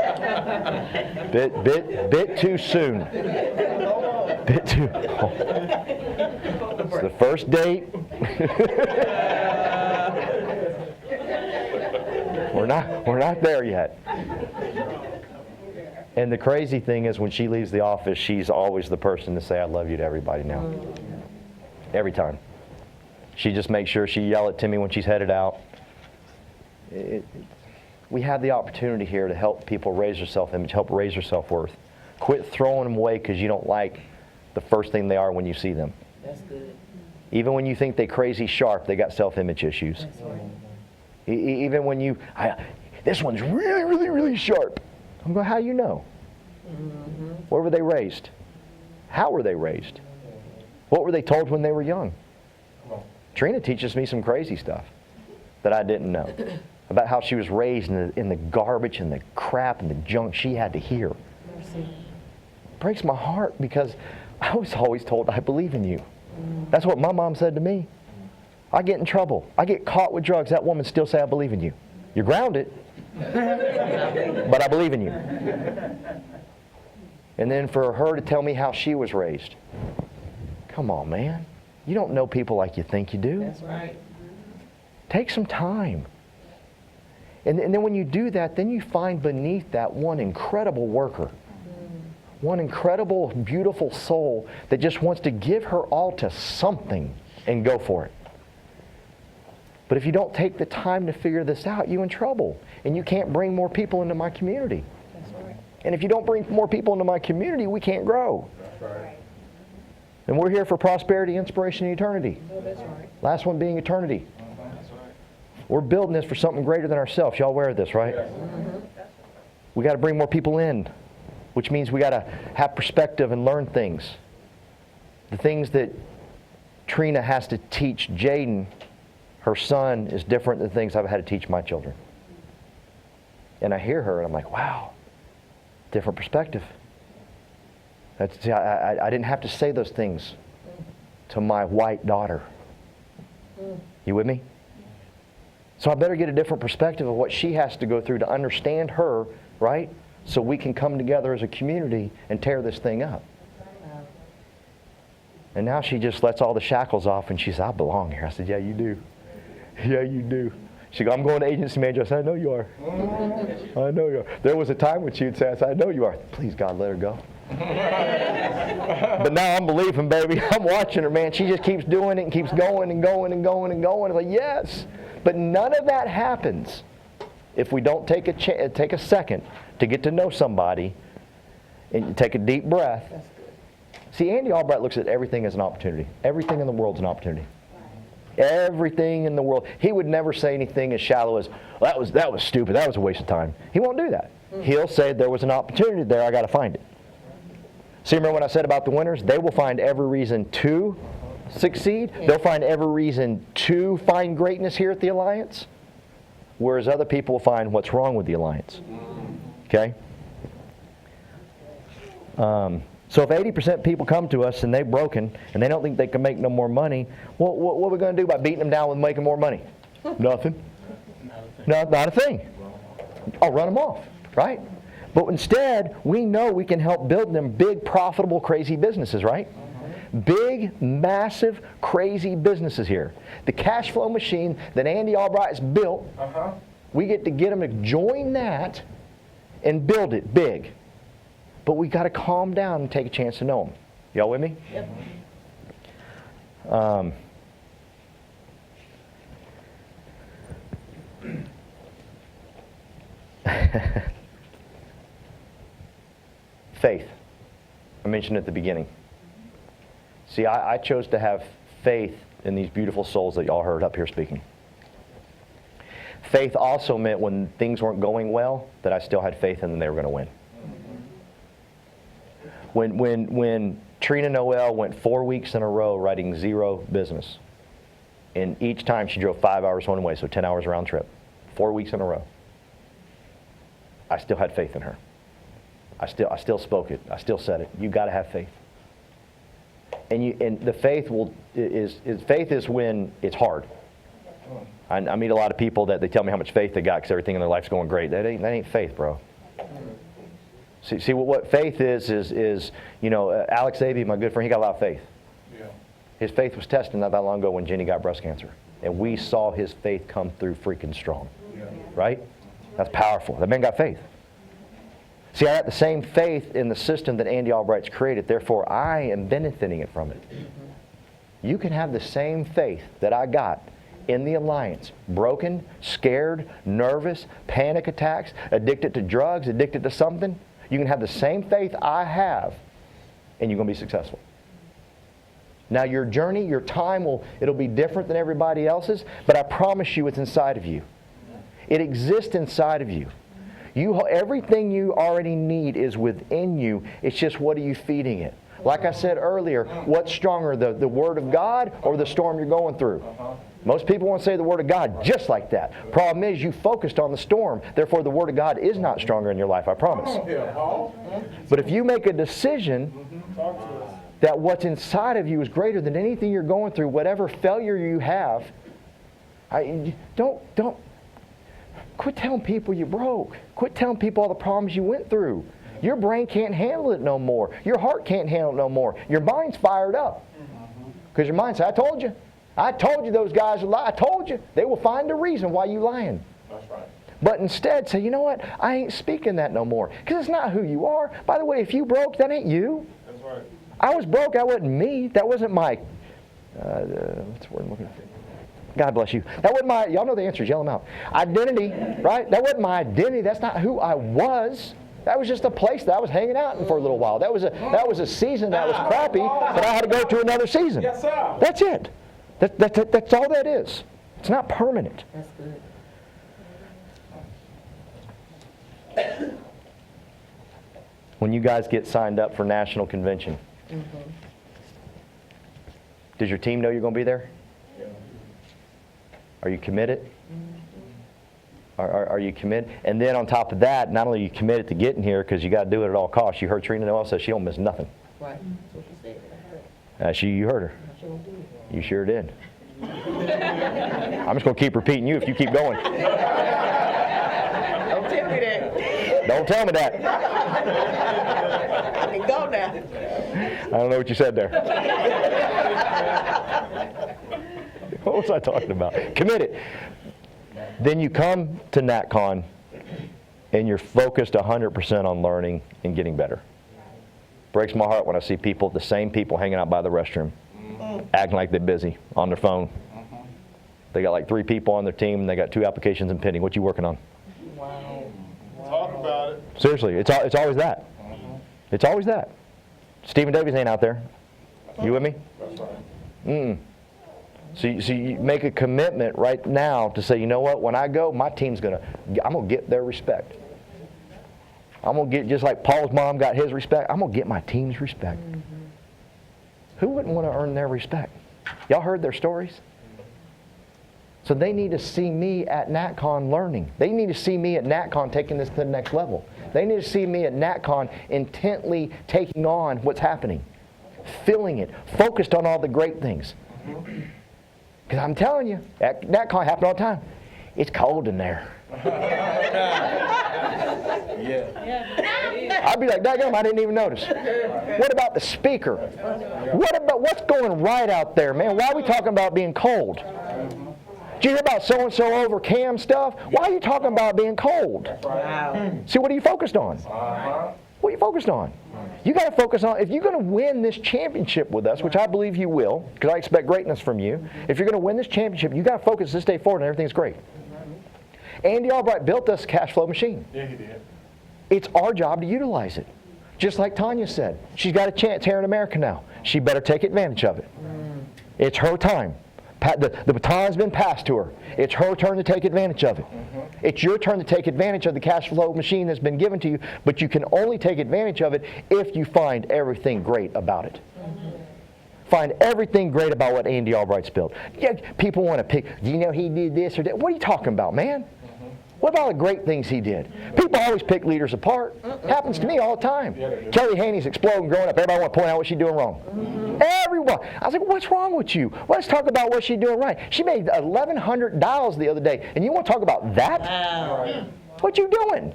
Bit too soon. Bit too. It's the first date. We're not there yet. And the crazy thing is, when she leaves the office, she's always the person to say, I love you to everybody now. Every time. She just makes sure she yell it to me when she's headed out. We have the opportunity here to help people raise their self-image, help raise their self-worth. Quit throwing them away because you don't like the first thing they are when you see them. That's good. Even when you think they're crazy sharp, they got self-image issues. That's right. Even when you, this one's really, really, really sharp. I'm going, how do you know? Where were they raised? How were they raised? What were they told when they were young? Trina teaches me some crazy stuff that I didn't know about how she was raised in the garbage and the crap and the junk she had to hear. It breaks my heart because I was always told, I believe in you. That's what my mom said to me. I get in trouble. I get caught with drugs. That woman still say, I believe in you. You're grounded, but I believe in you. And then for her to tell me how she was raised. Come on, man. You don't know people like you think you do. That's right. Take some time. And then when you do that, then you find beneath that one incredible worker. One incredible, beautiful soul that just wants to give her all to something and go for it. But if you don't take the time to figure this out, you're in trouble. And you can't bring more people into my community. That's right. And if you don't bring more people into my community, we can't grow. That's right. And we're here for prosperity, inspiration, and eternity. Oh, that's right. Last one being eternity. We're building this for something greater than ourselves. Y'all aware of this, right? We got to bring more people in, which means we got to have perspective and learn things. The things that Trina has to teach Jaden, her son, is different than things I've had to teach my children. And I hear her and I'm like, wow, different perspective. See, I didn't have to say those things to my white daughter. You with me? So I better get a different perspective of what she has to go through to understand her, right? So we can come together as a community and tear this thing up. And now she just lets all the shackles off and she says, I belong here. I said, yeah, you do. Yeah, you do. She goes, I'm going to agency manager. I said, I know you are. I know you are. There was a time when she would say, I said, I know you are. Please, God, let her go. But now I'm believing, baby. I'm watching her, man. She just keeps doing it and keeps going and going and going and going. It's like, yes. But none of that happens if we don't take a second to get to know somebody and take a deep breath. See, Andy Albright looks at everything as an opportunity. Everything in the world is an opportunity. Everything in the world. He would never say anything as shallow as, that was stupid, that was a waste of time. He won't do that. He'll say, there was an opportunity there, I got to find it. See, remember when I said about the winners? They will find every reason to succeed. They'll find every reason to find greatness here at the Alliance, whereas other people will find what's wrong with the Alliance. Okay? So if 80% of people come to us and they're broken and they don't think they can make no more money, what are we going to do by beating them down with making more money? Nothing. No, not a thing. I'll run them off, right? But instead, we know we can help build them big, profitable, crazy businesses, right? Big, massive, crazy businesses here. The cash flow machine that Andy Albright's built, we get to get them to join that and build it big. But we got to calm down and take a chance to know them. Y'all with me? Yep. Faith. I mentioned at the beginning. See, I chose to have faith in these beautiful souls that y'all heard up here speaking. Faith also meant when things weren't going well, that I still had faith in them they were going to win. When Trina Noel went 4 weeks in a row writing 0 business, and each time she drove 5 hours one way, so 10 hours round trip, 4 weeks in a row, I still had faith in her. I still spoke it. I still said it. You got to have faith. And the faith faith is when it's hard. I meet a lot of people that they tell me how much faith they got because everything in their life's going great. That ain't faith, bro. See what faith is Alex Avey, my good friend, he got a lot of faith. Yeah. His faith was tested not that long ago when Jenny got breast cancer. And we saw his faith come through freaking strong. Yeah. Right? That's powerful. That man got faith. See, I got the same faith in the system that Andy Albright's created. Therefore, I am benefiting from it. You can have the same faith that I got in the Alliance. Broken, scared, nervous, panic attacks, addicted to drugs, addicted to something. You can have the same faith I have, and you're going to be successful. Now, your journey, your time, it'll be different than everybody else's, but I promise you it's inside of you. It exists inside of you. Everything you already need is within you. It's just, what are you feeding it? Like I said earlier, what's stronger, the Word of God or the storm you're going through? Most people want to say the Word of God just like that. Problem is, you focused on the storm. Therefore, the Word of God is not stronger in your life, I promise. But if you make a decision that what's inside of you is greater than anything you're going through, whatever failure you have, don't quit telling people you broke. Quit telling people all the problems you went through. Your brain can't handle it no more. Your heart can't handle it no more. Your mind's fired up. Because your mind says, I told you. I told you those guys would lie. I told you. They will find a reason why you lying. That's right. But instead say, you know what? I ain't speaking that no more. Because it's not who you are. By the way, if you broke, that ain't you. That's right. I was broke. That wasn't me. That wasn't my, what's the word I'm looking for? God bless you. That wasn't my, y'all know the answers, yell them out. Identity, right? That wasn't my identity. That's not who I was. That was just a place that I was hanging out in for a little while. That was a season that was crappy, but I had to go to another season. Yes, sir. That's it. That's all that is. It's not permanent. That's good. When you guys get signed up for National Convention, does your team know you're going to be there? Are you committed? Are you committed? And then on top of that, not only are you committed to getting here because you got to do it at all costs. You heard Trina Noel say she don't miss nothing. Right. That's what she said. You heard her. I sure did. You sure did. I'm just going to keep repeating you if you keep going. Don't tell me that. Don't tell me that. I can go now. I don't know what you said there. What was I talking about? Committed. Then you come to NatCon and you're focused 100% on learning and getting better. Breaks my heart when I see people, the same people hanging out by the restroom, acting like they're busy on their phone. They got like 3 people on their team and they got 2 applications in pending. What you working on? Wow. Talk about it. Seriously, it's always that. It's always that. Stephen Davies ain't out there. You with me? That's right. So you make a commitment right now to say, you know what, when I go, my team's I'm going to get their respect. I'm going to get, just like Paul's mom got his respect, I'm going to get my team's respect. Who wouldn't want to earn their respect? Y'all heard their stories? So they need to see me at NatCon learning. They need to see me at NatCon taking this to the next level. They need to see me at NatCon intently taking on what's happening, feeling it, focused on all the great things. Because I'm telling you, at NatCon happens all the time. It's cold in there. I'd be like, daggum, I didn't even notice. What about the speaker? What about what's going right out there, man? Why are we talking about being cold? Did you hear about so-and-so over cam stuff? Why are you talking about being cold? See, what are you focused on? What are you focused on? You got to focus on, if you're going to win this championship with us, which I believe you will, because I expect greatness from you, if you're going to win this championship, you got to focus this day forward and everything's great. Andy Albright built us a cash flow machine. Yeah, he did. It's our job to utilize it. Just like Tanya said, she's got a chance here in America now. She better take advantage of it. It's her time. The baton's been passed to her. It's her turn to take advantage of it. It's your turn to take advantage of the cash flow machine that's been given to you, but you can only take advantage of it if you find everything great about it. Find everything great about what Andy Albright's built. Yeah, people want to pick, you know, he did this or that. What are you talking about, man? What about the great things he did? People always pick leaders apart. Happens to me all the time. Kelly Haney's exploding growing up. Everybody want to point out what she's doing wrong. Everyone. I was like, what's wrong with you? Let's talk about what she's doing right. She made $1,100 the other day, and you want to talk about that? Wow. What you doing?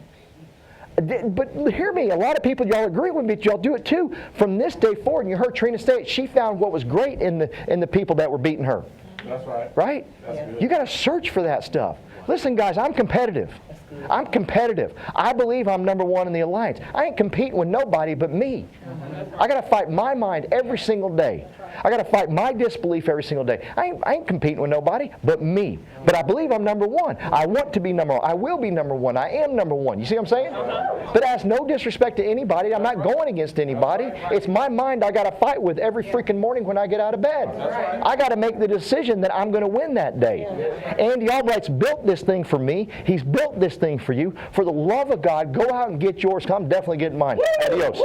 But hear me, a lot of people, y'all agree with me, y'all do it too. From this day forward, and you heard Trina say it, she found what was great in the people that were beating her. That's right. Right? That's You got to search for that stuff. Listen, guys, I'm competitive. I'm competitive. I believe I'm number one in the alliance. I ain't competing with nobody but me. I got to fight my mind every single day. I got to fight my disbelief every single day. I ain't competing with nobody but me. But I believe I'm number one. I want to be number one. I will be number one. I am number one. You see what I'm saying? But that's no disrespect to anybody. I'm not going against anybody. It's my mind I got to fight with every freaking morning when I get out of bed. I got to make the decision that I'm going to win that day. Andy Albright's built this thing for me. He's built this thing for you. For the love of God, go out and get yours. I'm definitely getting mine. Adios.